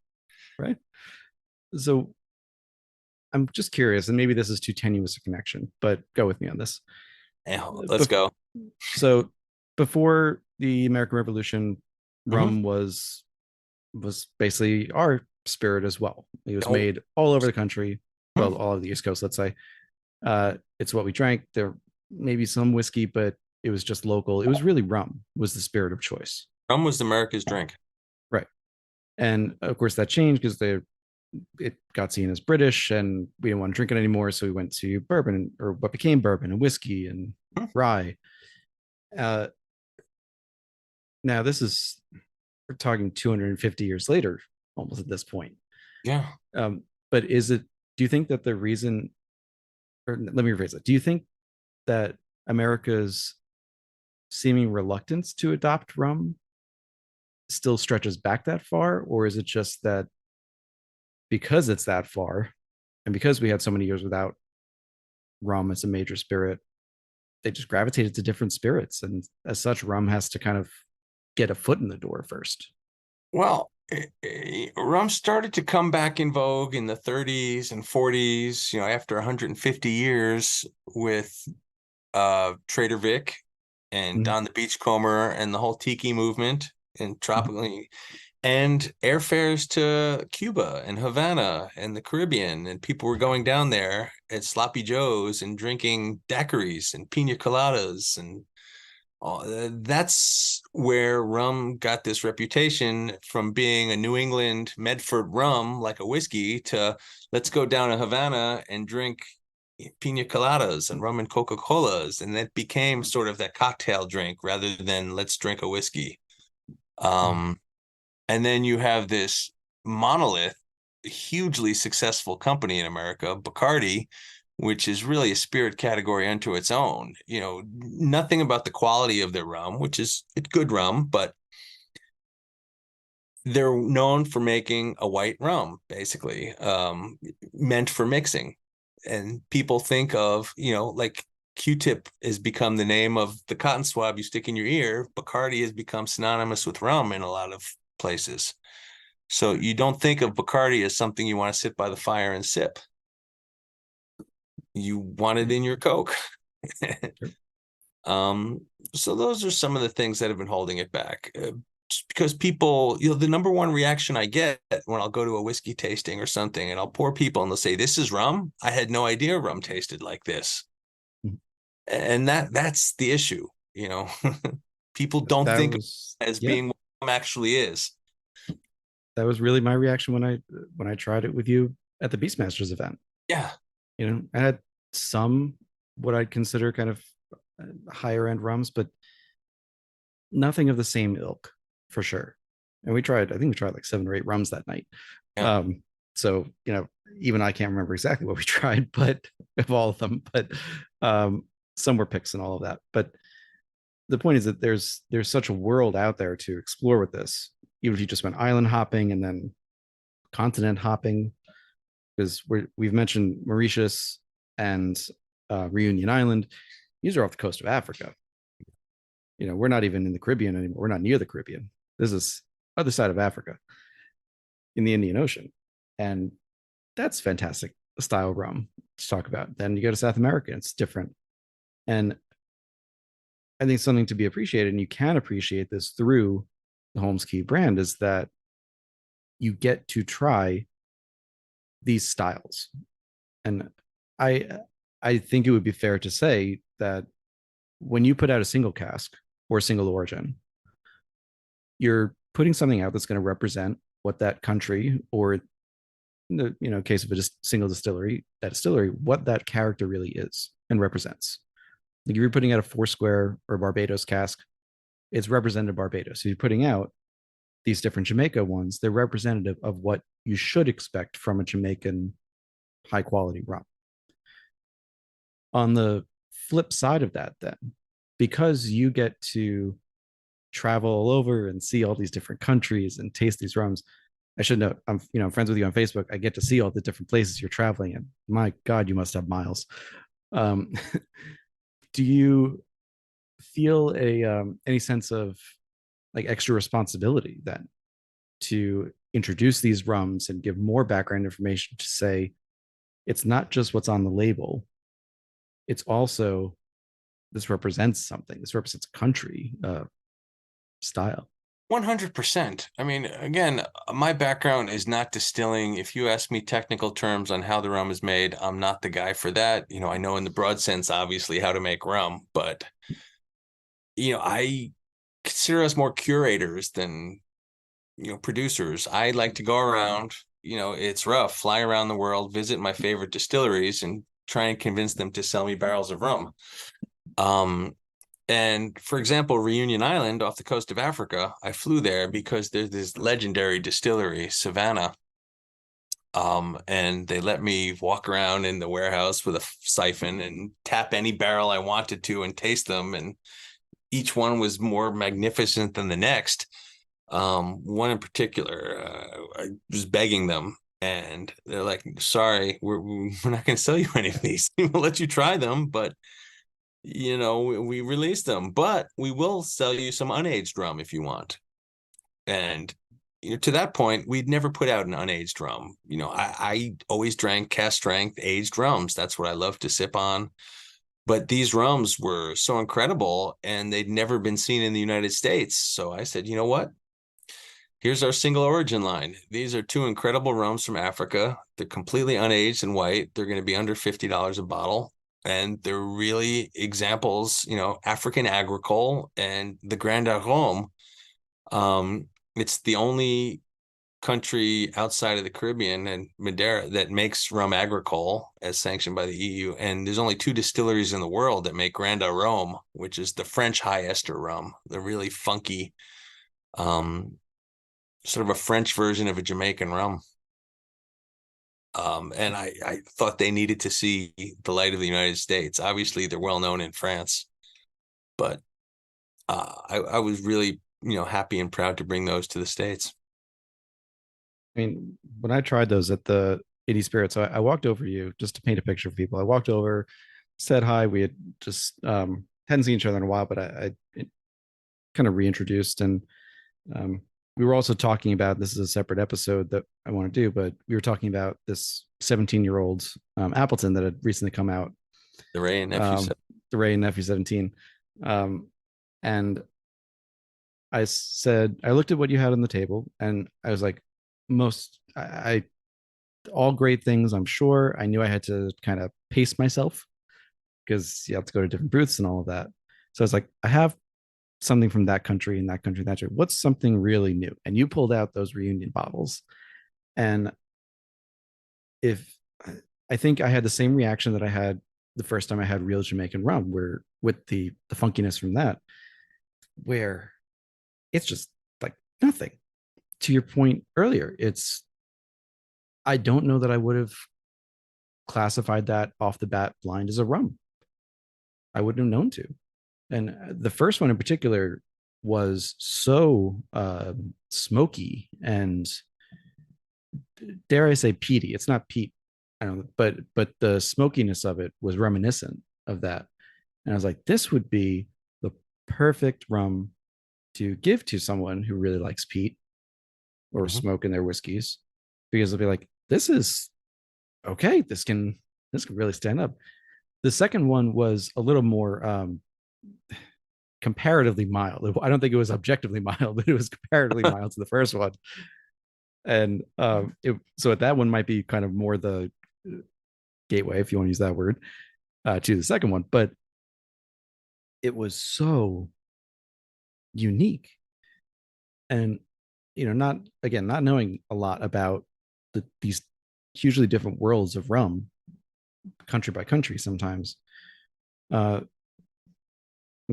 right. So I'm just curious, and maybe this is too tenuous a connection, but go with me on this. let's go. So before the American Revolution, Hmm. rum was basically our spirit as well. It was Oh, made all over the country, well, hmm. all of the East Coast, let's say. It's what we drank. There maybe some whiskey, but it was just local. It was really rum was the spirit of choice, Rum was America's drink. right? And of course that changed because it got seen as British, and we didn't want to drink it anymore, so we went to bourbon, or what became bourbon and whiskey and Hmm. rye. Uh, Now this is we're talking 250 years later, almost at this point. Yeah. But is it? Do you think that the reason, or let me rephrase it? Do you think that America's seeming reluctance to adopt rum still stretches back that far, or is it just that because it's that far, and because we had so many years without rum as a major spirit, they just gravitated to different spirits, and as such, rum has to kind of get a foot in the door first. Well, rum started to come back in vogue in the 30s and 40s, after 150 years with Trader Vic and Mm-hmm. Don the Beachcomber and the whole tiki movement and tropically and airfares to Cuba and Havana and the Caribbean. And people were going down there at Sloppy Joe's and drinking daiquiris and pina coladas. And that's where rum got this reputation from being a New England Medford rum, like a whiskey, to let's go down to Havana and drink pina coladas and rum and Coca-Colas. And that became sort of that cocktail drink rather than let's drink a whiskey. Um, and then you have this monolith, hugely successful company in America, Bacardi, which is really a spirit category unto its own. Nothing about the quality of their rum, which is it's good rum, but they're known for making a white rum, basically, meant for mixing. And people think of, like Q-tip has become the name of the cotton swab you stick in your ear. Bacardi has become synonymous with rum in a lot of places. So you don't think of Bacardi as something you want to sit by the fire and sip. You want it in your Coke. Sure. um, so those are some of the things that have been holding it back. Just because people, the number one reaction I get when I'll go to a whiskey tasting or something, and I'll pour people and they'll say, "This is rum. I had no idea rum tasted like this." And that's the issue. People don't That think was as yeah, being what rum actually is. that was really my reaction when I tried it with you at the Beastmasters event. Yeah. I had some what I'd consider kind of higher end rums, but nothing of the same ilk for sure. And I think we tried like 7 or 8 rums that night. Yeah. Um, so even I can't remember exactly what we tried, but of all of them, but some were picks and all of that. But the point is that there's such a world out there to explore with this. Even if you just went island hopping and then continent hopping, because we've mentioned Mauritius and Reunion Island. These are off the coast of Africa. We're not even in the Caribbean anymore. We're not near the Caribbean. This is other side of Africa in the Indian Ocean, and that's fantastic style rum to talk about. Then you go to South America, it's different, and I think something to be appreciated, and you can appreciate this through the Holmes Cay brand, is that you get to try these styles. And I I think it would be fair to say that when you put out a single cask or a single origin, you're putting something out that's going to represent what that country, or in the case of a single distillery, that distillery, what that character really is and represents. Like if you're putting out a Foursquare or a Barbados cask, it's representative Barbados. So you're putting out these different Jamaica ones, they're representative of what you should expect from a Jamaican high quality rum. On the flip side of that, then, because you get to travel all over and see all these different countries and taste these rums. I should note, I'm friends with you on Facebook. I get to see all the different places you're traveling in. My God, you must have miles. Um, do you feel a any sense of like extra responsibility then to introduce these rums and give more background information to say it's not just what's on the label, it's also this represents something, this represents a country, style. 100%. I mean, again, my background is not distilling. If you ask me technical terms on how the rum is made, I'm not the guy for that. I know in the broad sense, obviously, how to make rum, but I consider us more curators than producers. I like to go around, it's rough, fly around the world, visit my favorite distilleries, and try and convince them to sell me barrels of rum. And for example, Reunion Island off the coast of Africa, I flew there because there's this legendary distillery, Savannah. And they let me walk around in the warehouse with a siphon and tap any barrel I wanted to and taste them. And each one was more magnificent than the next. One in particular, I was begging them, and they're like, sorry, we're not going to sell you any of these. We'll let you try them, but we release them, but we will sell you some unaged rum if you want. And to that point, we'd never put out an unaged rum. I always drank cask strength aged rums. That's what I love to sip on. But these rums were so incredible, and they'd never been seen in the United States. So I said, you know what? Here's our single origin line. These are two incredible rums from Africa. They're completely unaged and white. They're going to be under $50 a bottle. And they're really examples, African agricole and the Grand Arôme. It's the only country outside of the Caribbean and Madeira that makes rum agricole as sanctioned by the EU. And there's only two distilleries in the world that make Grand Arôme, which is the French high ester rum, the really funky, sort of a French version of a Jamaican rum. And I thought they needed to see the light of the United States. Obviously, they're well known in France, but I was really, happy and proud to bring those to the States. I mean, when I tried those at the 80 Spirit, so I walked over to you just to paint a picture for people. I walked over, said hi. We had just hadn't seen each other in a while, but I kind of reintroduced, and we were also talking about, this is a separate episode that I want to do, but we were talking about this 17-year-old Appleton that had recently come out. The Ray and Nephew. The Ray and Nephew 17. And I said, I looked at what you had on the table, and I was like, all great things, I'm sure. I knew I had to kind of pace myself because you have to go to different booths and all of that. So I was like, I have something from that country and that country, that country. What's something really new? And you pulled out those Reunion bottles. And I think I had the same reaction that I had the first time I had real Jamaican rum, where with the funkiness from that, where it's just like nothing. To your point earlier, I don't know that I would have classified that off the bat blind as a rum. I wouldn't have known to. And the first one in particular was so smoky and, dare I say, peaty. It's not peat, I don't know, but the smokiness of it was reminiscent of that. And I was like, this would be the perfect rum to give to someone who really likes peat or smoke in their whiskeys, because they'll be like, this is okay. This can really stand up. The second one was a little more comparatively mild. I don't think it was objectively mild, but it was comparatively mild to the first one. And so that one might be kind of more the gateway, if you want to use that word, to the second one. But it was so unique. And not knowing a lot about these hugely different worlds of rum, country by country sometimes. I'm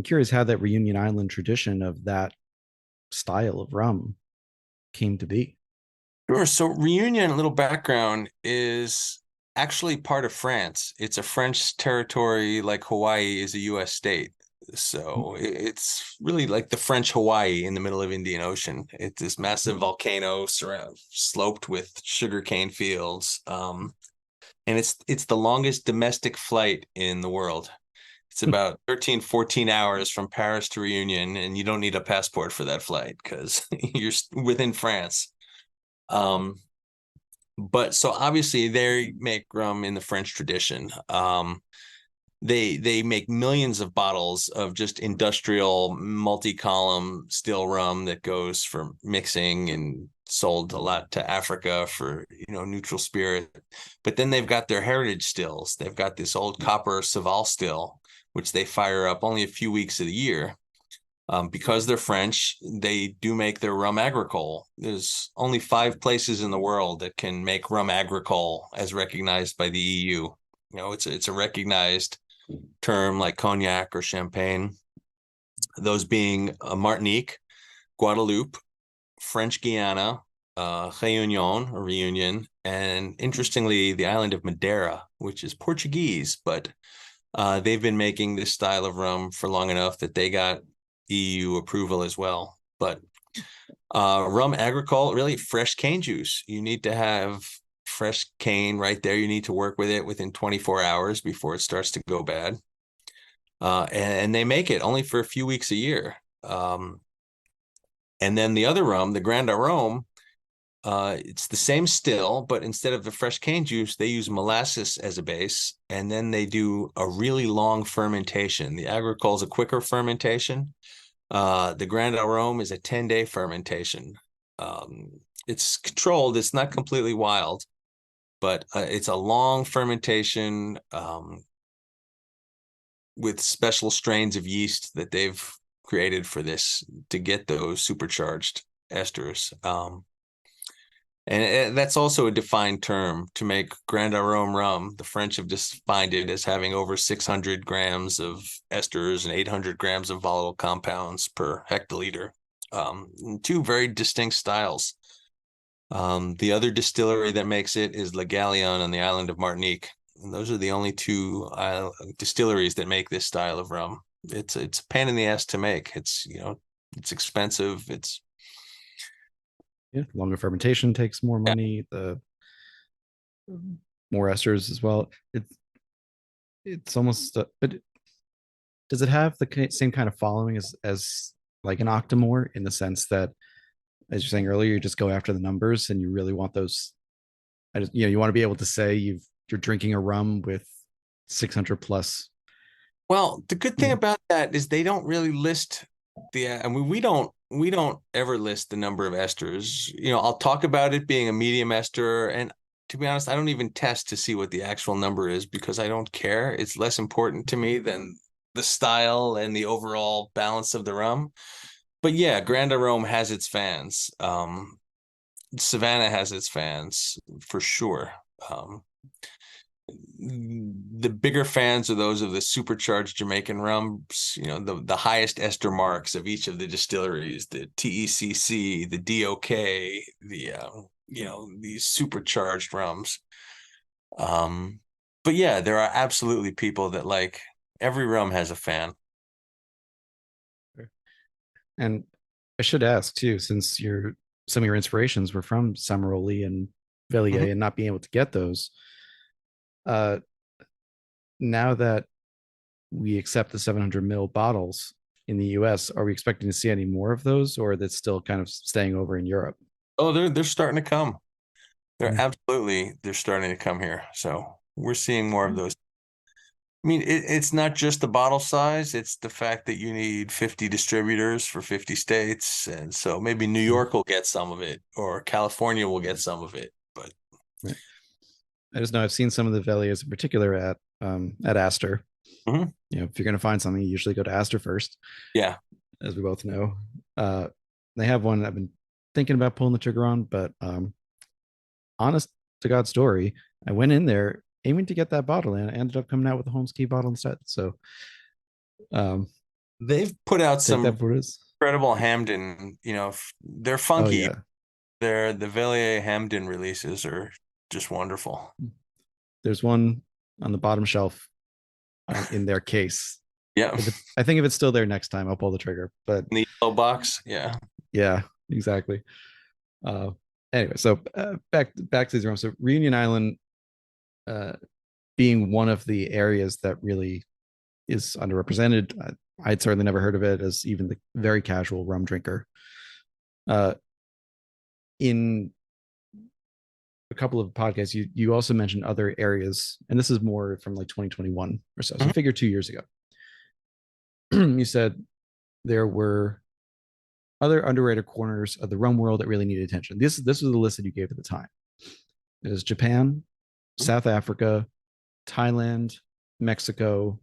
curious how that Reunion Island tradition of that style of rum came to be. Sure. So Reunion, a little background, is actually part of France. It's a French territory, like Hawaii is a U.S. state. So it's really like the French Hawaii in the middle of Indian Ocean. It's this massive volcano sloped with sugarcane fields. And it's the longest domestic flight in the world. It's about 13, 14 hours from Paris to Reunion, and you don't need a passport for that flight because you're within France. Um, but so obviously they make rum in the French tradition. They make millions of bottles of just industrial multi-column still rum that goes for mixing and sold a lot to Africa for, neutral spirit. But then they've got their heritage stills. They've got this old copper Saval still, which they fire up only a few weeks of the year. Because they're French, they do make their rum agricole. There's only 5 places in the world that can make rum agricole as recognized by the EU. It's a recognized term like cognac or champagne. Those being Martinique, Guadeloupe, French Guiana, Réunion or Reunion, and interestingly, the island of Madeira, which is Portuguese, but they've been making this style of rum for long enough that they got EU approval as well. But rum agricole, really fresh cane juice. You need to have fresh cane right there. You need to work with it within 24 hours before it starts to go bad. And they make it only for a few weeks a year. And then the other rum, the Grand Arome, it's the same still, but instead of the fresh cane juice, they use molasses as a base, and then they do a really long fermentation. The agricole is a quicker fermentation. The Grand Arome is a 10-day fermentation. It's controlled. It's not completely wild, but it's a long fermentation with special strains of yeast that they've created for this to get those supercharged esters. And that's also a defined term to make Grand Arome rum. The French have defined it as having over 600 grams of esters and 800 grams of volatile compounds per hectoliter. 2 very distinct styles. The other distillery that makes it is Le Galion on the island of Martinique. And those are the only 2 distilleries that make this style of rum. It's a pain in the ass to make. It's expensive. Longer fermentation takes more money. The more esters as well. It's almost. But does it have the same kind of following as like an Octomore, in the sense that, as you're saying earlier, you just go after the numbers and you really want those? You want to be able to say you're drinking a rum with 600 plus. Well, the good thing about that is they don't really list we don't ever list the number of esters. I'll talk about it being a medium ester, and to be honest, I don't even test to see what the actual number is because I don't care. It's less important to me than the style and the overall balance of the rum. But yeah, Grand Arome has its fans. Savannah has its fans for sure. The bigger fans are those of the supercharged Jamaican rums, the highest ester marks of each of the distilleries, the TECC, the DOK, these supercharged rums. But yeah, there are absolutely people that like every rum has a fan. And I should ask too, since some of your inspirations were from Samaroli and Vellier, and not being able to get those. Now that we accept the 700 ml bottles in the US, are we expecting to see any more of those, or that's still kind of staying over in Europe? Oh, they're starting to come. They're starting to come here. So we're seeing more of those. I mean, it's not just the bottle size, it's the fact that you need 50 distributors for 50 states. And so maybe New York will get some of it, or California will get some of it. But right. I just know I've seen some of the Velliers in particular at Astor. Mm-hmm. If you're going to find something, you usually go to Astor first. Yeah. As we both know. They have one I've been thinking about pulling the trigger on, but honest to God story, I went in there aiming to get that bottle, and I ended up coming out with the Holmes Cay bottle instead. So they've put out some incredible Hamden, they're funky. Oh, yeah. The Vellier Hamden releases are just wonderful. There's one on the bottom shelf in their case. Yeah. I think if it's still there next time, I'll pull the trigger. But in the yellow box. Yeah. Yeah, exactly. Anyway, so back to these rooms. So Reunion Island being one of the areas that really is underrepresented. I'd certainly never heard of it as even the very casual rum drinker. Uh, in a couple of podcasts, you also mentioned other areas, and this is more from like 2021 or so. So Mhm. figure 2 years ago, you said there were other underrated corners of the rum world that really needed attention. This was the list that you gave at the time. It was Japan, South Africa, Thailand, Mexico,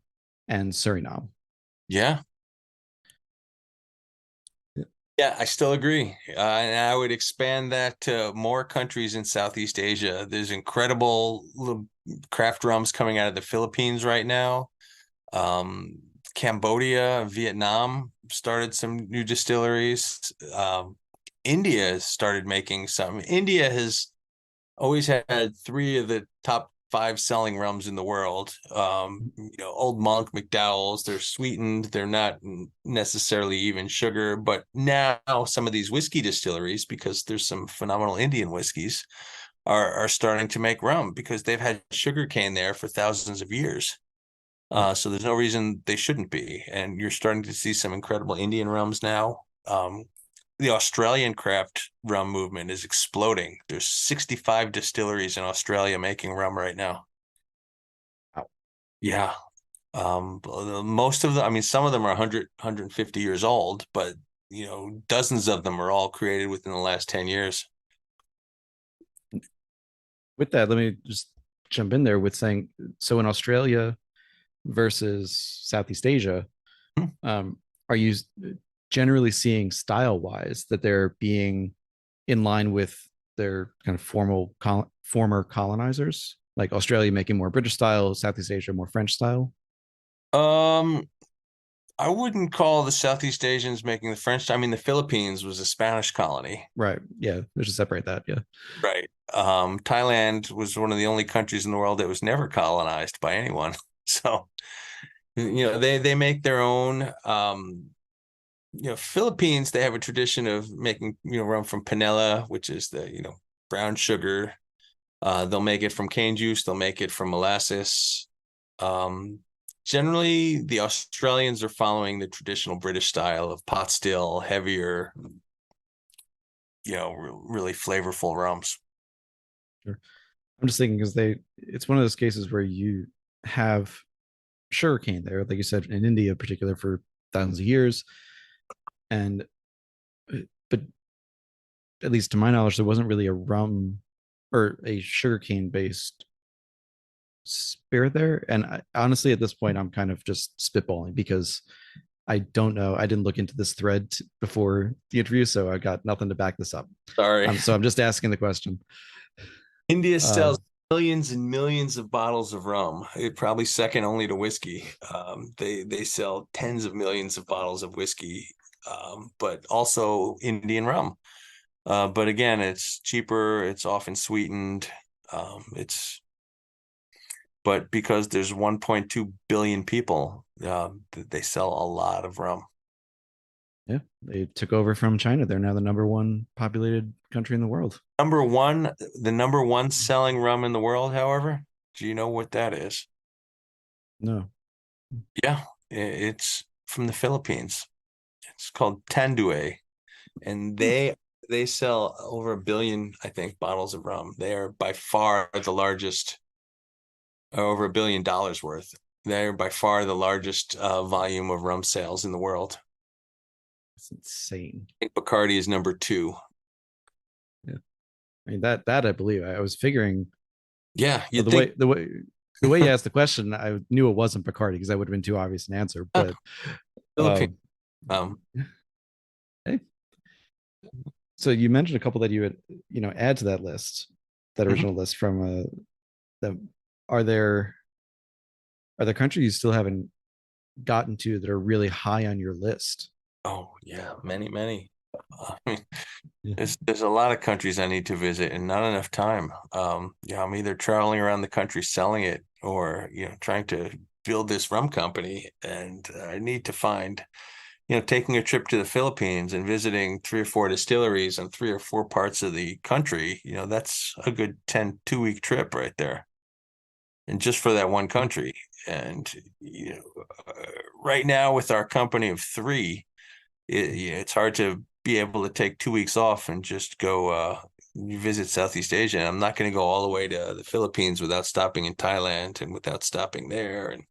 and Suriname. Yeah. Yeah, I still agree. And I would expand that to more countries in Southeast Asia. There's incredible craft rums coming out of the Philippines right now. Um, Cambodia, Vietnam started some new distilleries. India has started making some. India has always had three of the top five selling rums in the world. Old Monk, McDowell's, they're sweetened. They're not necessarily even sugar, but now some of these whiskey distilleries, because there's some phenomenal Indian whiskeys, are starting to make rum because they've had sugarcane there for thousands of years. So there's no reason they shouldn't be. And you're starting to see some incredible Indian rums now. The Australian craft rum movement is exploding. There's 65 distilleries in Australia making rum right now. Wow. Yeah. Most of them, I mean, some of them are 100, 150 years old, but, dozens of them are all created within the last 10 years. With that, let me just jump in there with saying, so in Australia versus Southeast Asia, um, are you generally seeing style wise that they're being in line with their kind of former colonizers, like Australia making more British style, Southeast Asia more French style? Um, I wouldn't call the Southeast Asians making the French. I mean, the Philippines was a Spanish colony. Right. Yeah. Let's just separate that. Yeah. Right. Thailand was one of the only countries in the world that was never colonized by anyone. So, they make their own. Philippines, they have a tradition of making, rum from panela, which is the, brown sugar. They'll make it from cane juice. They'll make it from molasses. Generally, the Australians are following the traditional British style of pot still, heavier, really flavorful rums. Sure. I'm just thinking because it's one of those cases where you have sugarcane there, like you said, in India in particular for thousands of years. And, but at least to my knowledge, there wasn't really a rum or a sugarcane based spirit there. And honestly, at this point, I'm kind of just spitballing because I don't know. I didn't look into this thread before the interview, so I got nothing to back this up. Sorry. So I'm just asking the question. India Uh, sells millions and millions of bottles of rum. It probably second only to whiskey. They sell tens of millions of bottles of whiskey, but also Indian rum. But again, it's cheaper. It's often sweetened. But because there's 1.2 billion people, they sell a lot of rum. yeah, they took over from China. They're now the number one populated country in the world. The number one selling rum in the world, however, do you know what that is? No. Yeah, it's from the Philippines. It's called Tandue, and they sell over 1 billion, I think, bottles of rum. They are by far the largest, over $1 billion worth. They're by far the largest volume of rum sales in the world. It's insane. I think Bacardi is number two. Yeah. I mean that I believe. I was figuring Yeah, well, you'd think the way you asked the question, I knew it wasn't Bacardi because that would have been too obvious an answer. But Philippines. um, Um, hey, so you mentioned a couple that you would add to that list, that mhm. original list from the are there countries you still haven't gotten to that are really high on your list? Oh yeah, many, many. I mean, Yeah. there's a lot of countries I need to visit and not enough time. Yeah, I'm either traveling around the country selling it or, trying to build this rum company. And I need to find, taking a trip to the Philippines and visiting 3 or 4 distilleries in 3 or 4 parts of the country, that's a good 2-week trip right there. and just for that one country. And right now with our company of three, it's hard to be able to take 2 weeks off and just go visit Southeast Asia. And I'm not going to go all the way to the Philippines without stopping in Thailand and without stopping there. And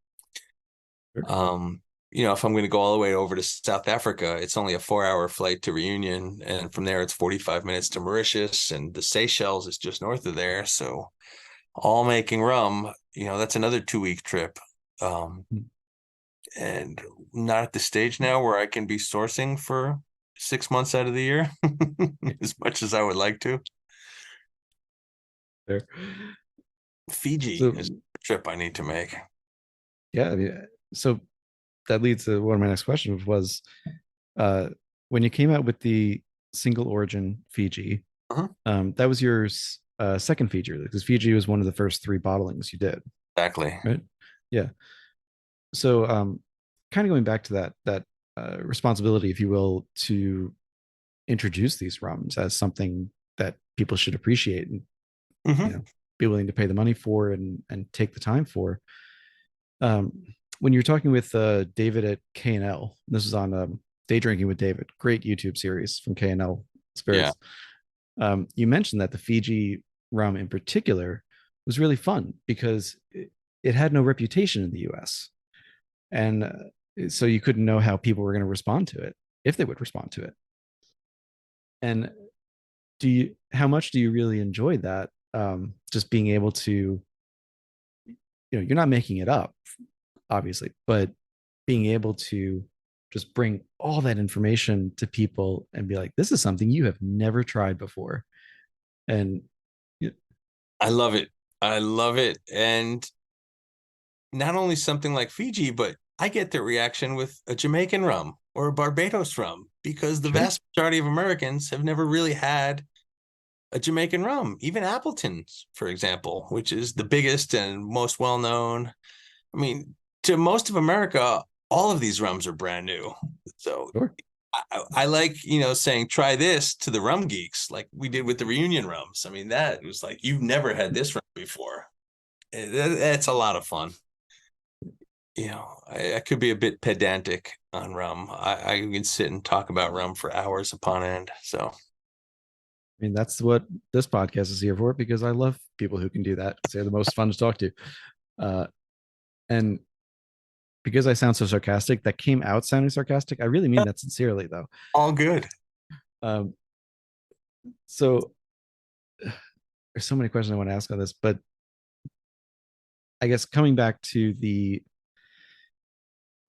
Sure. if I'm going to go all the way over to South Africa, it's only a 4-hour flight to Reunion, and from there it's 45 minutes to Mauritius, and the Seychelles is just north of there. So all making rum, that's another 2-week trip. Hmm. And not at the stage now where I can be sourcing for 6 months out of the year as much as I would like to. There. Fiji So is a trip I need to make. yeah, I mean, so that leads to one of my next questions was uh, when you came out with the single origin Fiji, Uh-huh. that was your second feature because Fiji was one of the first three bottlings you did, Exactly. right? Yeah. So kind of going back to that responsibility, if you will, to introduce these rums as something that people should appreciate and you Mm-hmm. know be willing to pay the money for and take the time for. Um, when you're talking with David at K&L, this was on Day Drinking with David, great YouTube series from K&L Yeah. Spirits. You mentioned that the Fiji rum in particular was really fun because it had no reputation in the US. And so you couldn't know how people were going to respond to it, if they would respond to it. And how much do you really enjoy that? Just being able to, you're not making it up, obviously, but being able to just bring all that information to people and be like, this is something you have never tried before. And I love it. I love it. And not only something like Fiji, but I get the reaction with a Jamaican rum or a Barbados rum because the sure, vast majority of Americans have never really had a Jamaican rum, even Appleton's, for example, which is the biggest and most well known. I mean, to most of America, all of these rums are brand new. So sure, I like, saying try this to the rum geeks, like we did with the reunion rums. I mean, that was like, you've never had this rum before. That's a lot of fun. I could be a bit pedantic on rum. I can sit and talk about rum for hours upon end. So I mean, that's what this podcast is here for because I love people who can do that because they're the most fun to talk to. Uh, and because I sound so sarcastic, that came out sounding sarcastic. I really mean that sincerely, though. all good. Um, so there's so many questions I want to ask on this, but I guess coming back to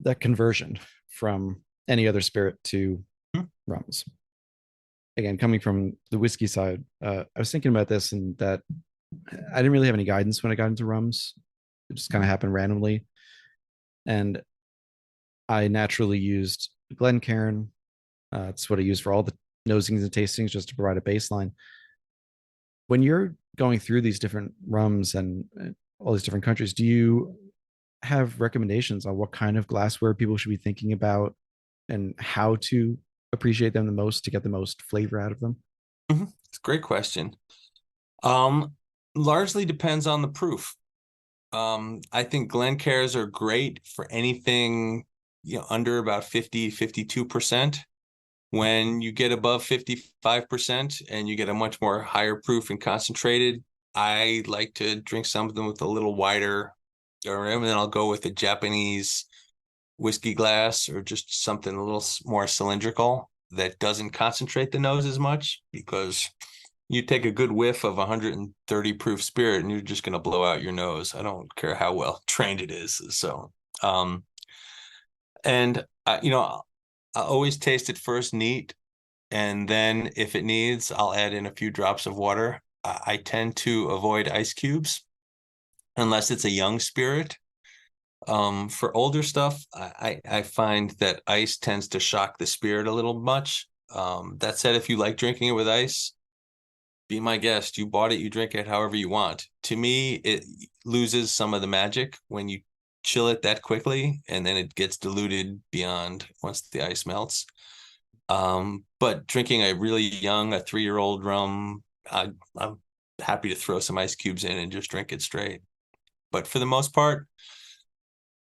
that conversion from any other spirit to rums. Again, coming from the whiskey side, I was thinking about this and that I didn't really have any guidance when I got into rums. It just kind of happened randomly. And I naturally used Glencairn. It's what I use for all the nosings and tastings just to provide a baseline. When you're going through these different rums and all these different countries, do you have recommendations on what kind of glassware people should be thinking about and how to appreciate them the most to get the most flavor out of them? Mm-hmm. It's a great question. Um, Largely depends on the proof. I think Glencairns are great for anything, under about 52%. When you get above 55% and you get a much more higher proof and concentrated, I like to drink some of them with a little wider, and then I'll go with a Japanese whiskey glass or just something a little more cylindrical that doesn't concentrate the nose as much, because you take a good whiff of 130 proof spirit and you're just going to blow out your nose. I don't care how well trained it is. So, and I always taste it first neat, and then if it needs, I'll add in a few drops of water. I tend to avoid ice cubes unless it's a young spirit. For older stuff, I find that ice tends to shock the spirit a little much. That said, if you like drinking it with ice, be my guest. You bought it, you drink it however you want. To me, it loses some of the magic when you chill it that quickly, and then it gets diluted beyond once the ice melts. But drinking a really young, a 3-year-old rum, I'm happy to throw some ice cubes in and just drink it straight. But for the most part,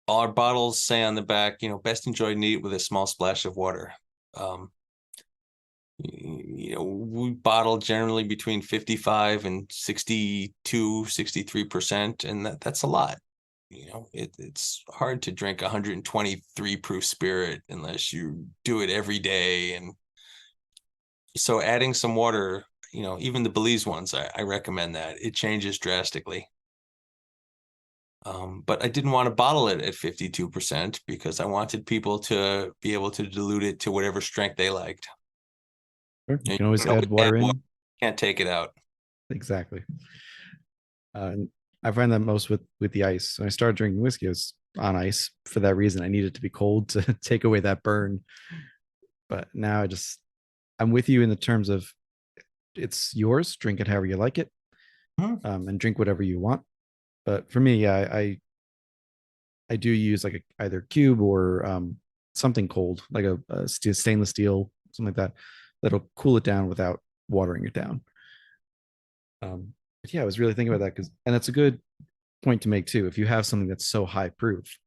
all our bottles say on the back, best enjoyed neat with a small splash of water. Um, we bottle generally between 55 and 62, 63%, and that's a lot. It's hard to drink 123 proof spirit unless you do it every day. And so adding some water, even the Belize ones, I recommend that. It changes drastically. But I didn't want to bottle it at 52% because I wanted people to be able to dilute it to whatever strength they liked. Sure. You You can always can add water water, in. can't take it out. Exactly. And I find that most with the ice. When I started drinking whiskey, it was on ice for that reason. I needed it to be cold to take away that burn. But now I'm with you in the terms of it's yours. Drink it however you like it, Mhm. and drink whatever you want. But for me, yeah, I do use like either cube or something cold, like a stainless steel, something like that, that'll cool it down without watering it down. But yeah, I was really thinking about that and that's a good point to make too. If you have something that's so high proof,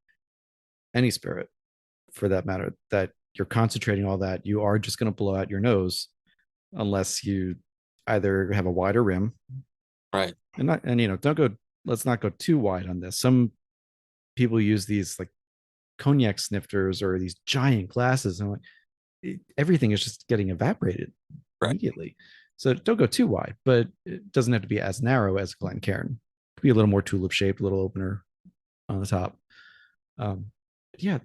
any spirit for that matter, that you're concentrating all that, you are just going to blow out your nose unless you either have a wider rim, Right. and don't go. Let's not go too wide on this. Some people use these like cognac snifters or these giant glasses, and everything is just getting evaporated Right. immediately. So don't go too wide, but it doesn't have to be as narrow as Glencairn. It could be a little more tulip shaped, a little opener on the top. Um, yeah,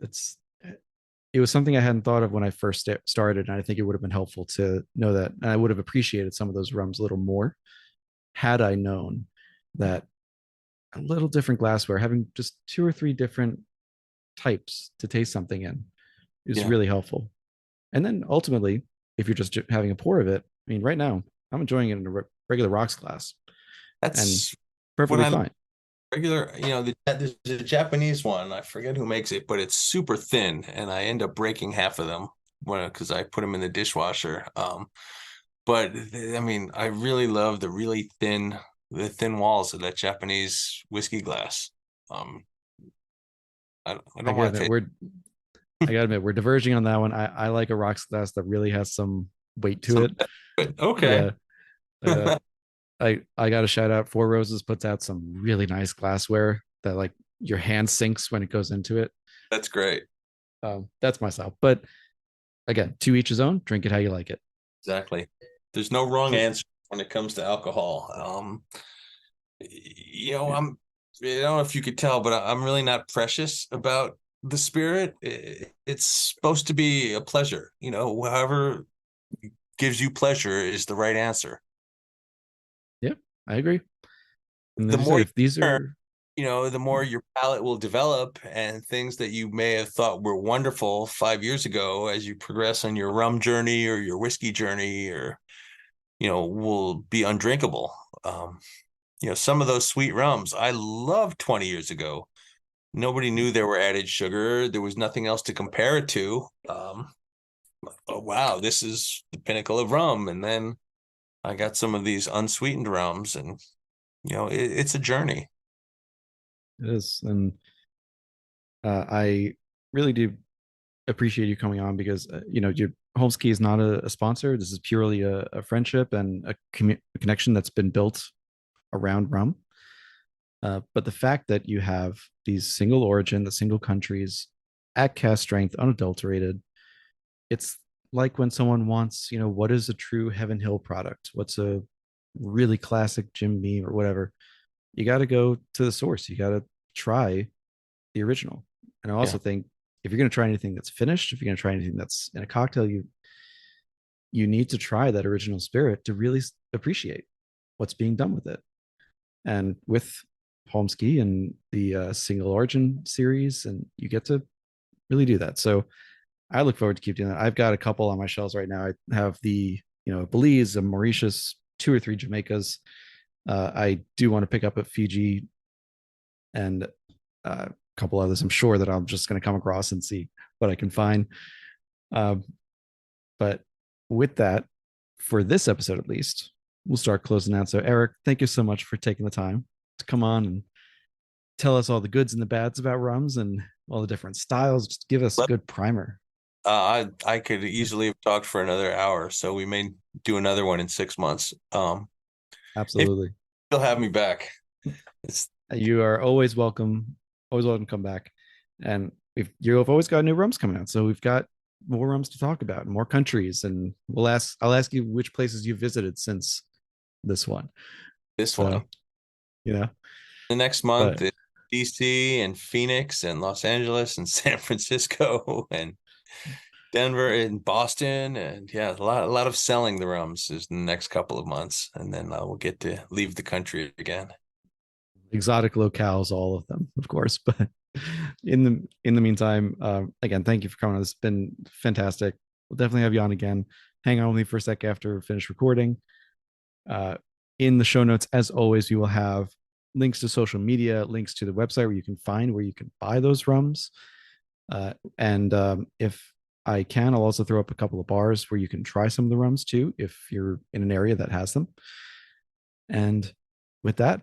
it was something I hadn't thought of when I first started, and I think it would have been helpful to know that. And I would have appreciated some of those rums a little more had I known that a little different glassware, having just two or three different types to taste something in, is Yeah. really helpful. And then ultimately, if you're just having a pour of it, I mean, right now I'm enjoying it in a regular rocks glass and That's what perfectly I fine. regular, there's a Japanese one. I forget who makes it, but it's super thin, and I end up breaking half of them because I put them in the dishwasher. But I mean, I really love the thin walls of that Japanese whiskey glass. Um, I I don't gotta want to admit, take we're diverging on that one. I like a rocks glass that really has some weight to some, it. but okay, Yeah. Uh, I got a shout out. Four Roses puts out some really nice glassware that like your hand sinks when it goes into it. that's great. That's my style. But again, to each his own. Drink it how you like it. Exactly. There's no wrong Cool. answer when it comes to alcohol. Yeah. I don't know if you could tell, but I'm really not precious about the spirit. It's supposed to be a pleasure. However gives you pleasure is the right answer. Yeah, I agree. And The as you more said, you if these learn, are the more your palate will develop, and things that you may have thought were wonderful 5 years ago, as you progress on your rum journey or your whiskey journey, or will be undrinkable. Some of those sweet rums I loved 20 years ago. Nobody knew there were added sugar. There was nothing else to compare it to. Oh, wow, this is the pinnacle of rum. And then I got some of these unsweetened rums, and it's a journey. it is, and I really do appreciate you coming on because your Holmes Cay is not a sponsor. This is purely a friendship and a connection that's been built around rum. But the fact that you have these single origin, the single countries at cast strength, unadulterated, it's like when someone wants, what is a true Heaven Hill product? What's a really classic Jim Beam or whatever? You got to go to the source. You got to try the original. And I Yeah. also think if you're going to try anything that's finished, if you're going to try anything that's in a cocktail, you need to try that original spirit to really appreciate what's being done with it. And with Holmes Cay and the single origin series, and you get to really do that. So I look forward to keep doing that. I've got a couple on my shelves right now. I have the Belize, a Mauritius, two or three Jamaicas. I do want to pick up a Fiji and a couple others. I'm sure that I'm just going to come across and see what I can find. Um, but with that, for this episode at least, we'll start closing out. So Eric, thank you so much for taking the time to come on and tell us all the goods and the bads about rums and all the different styles. Just give us a good primer. I could easily have talked for another hour, so we may do another one in 6 months. Absolutely. You'll have me back. You are always welcome. Always welcome to come back. And you've always got new rums coming out, so we've got more rums to talk about, more countries, and I'll ask you which places you've visited since this one. One, the next month, but, DC and Phoenix and Los Angeles and San Francisco and Denver and Boston, and a lot of selling the rums is the next couple of months, and then we'll get to leave the country again. Exotic locales, all of them, of course. But in the meantime, again, thank you for coming on. This has been fantastic. We'll definitely have you on again. Hang on with me for a sec after we finish recording. In the show notes, as always, you will have links to social media, links to the website where you can buy those rums. And if I can, I'll also throw up a couple of bars where you can try some of the rums too, if you're in an area that has them. And with that,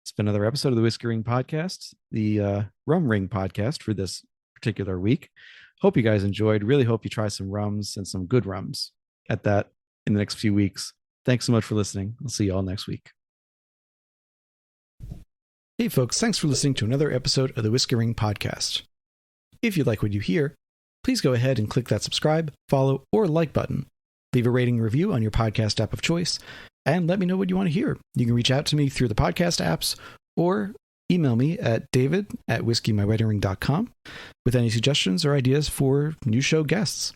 it's been another episode of the Whiskey Ring Podcast, the Rum Ring Podcast for this particular week. Hope you guys enjoyed. Really hope you try some rums and some good rums at that in the next few weeks. Thanks so much for listening. I'll see you all next week. Hey folks, thanks for listening to another episode of the Whiskey Ring Podcast. If you like what you hear, please go ahead and click that subscribe, follow, or like button. Leave a rating and review on your podcast app of choice, and let me know what you want to hear. You can reach out to me through the podcast apps or email me at david@whiskeymyweddingring.com with any suggestions or ideas for new show guests.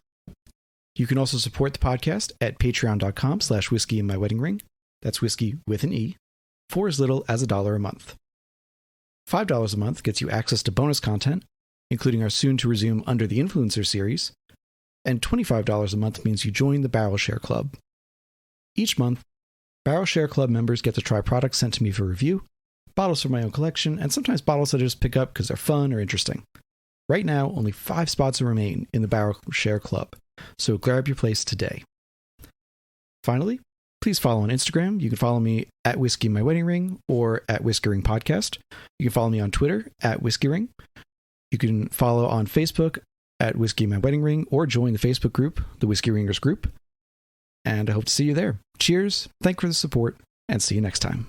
You can also support the podcast at patreon.com/whiskeymyweddingring. That's whiskey with an E, for as little as $1 a month. $5 a month gets you access to bonus content, including our soon-to-resume Under the Influencer series, and $25 a month means you join the Barrel Share Club. Each month, Barrel Share Club members get to try products sent to me for review, bottles from my own collection, and sometimes bottles that I just pick up because they're fun or interesting. Right now, only 5 spots remain in the Barrel Share Club, so grab your place today. Finally, please follow on Instagram. You can follow me at Whiskey My Wedding Ring or at Whiskey Ring Podcast. You can follow me on Twitter at Whiskey Ring. You can follow on Facebook at Whiskey My Wedding Ring or join the Facebook group, the Whiskey Ringers group. And I hope to see you there. Cheers, thank you for the support, and see you next time.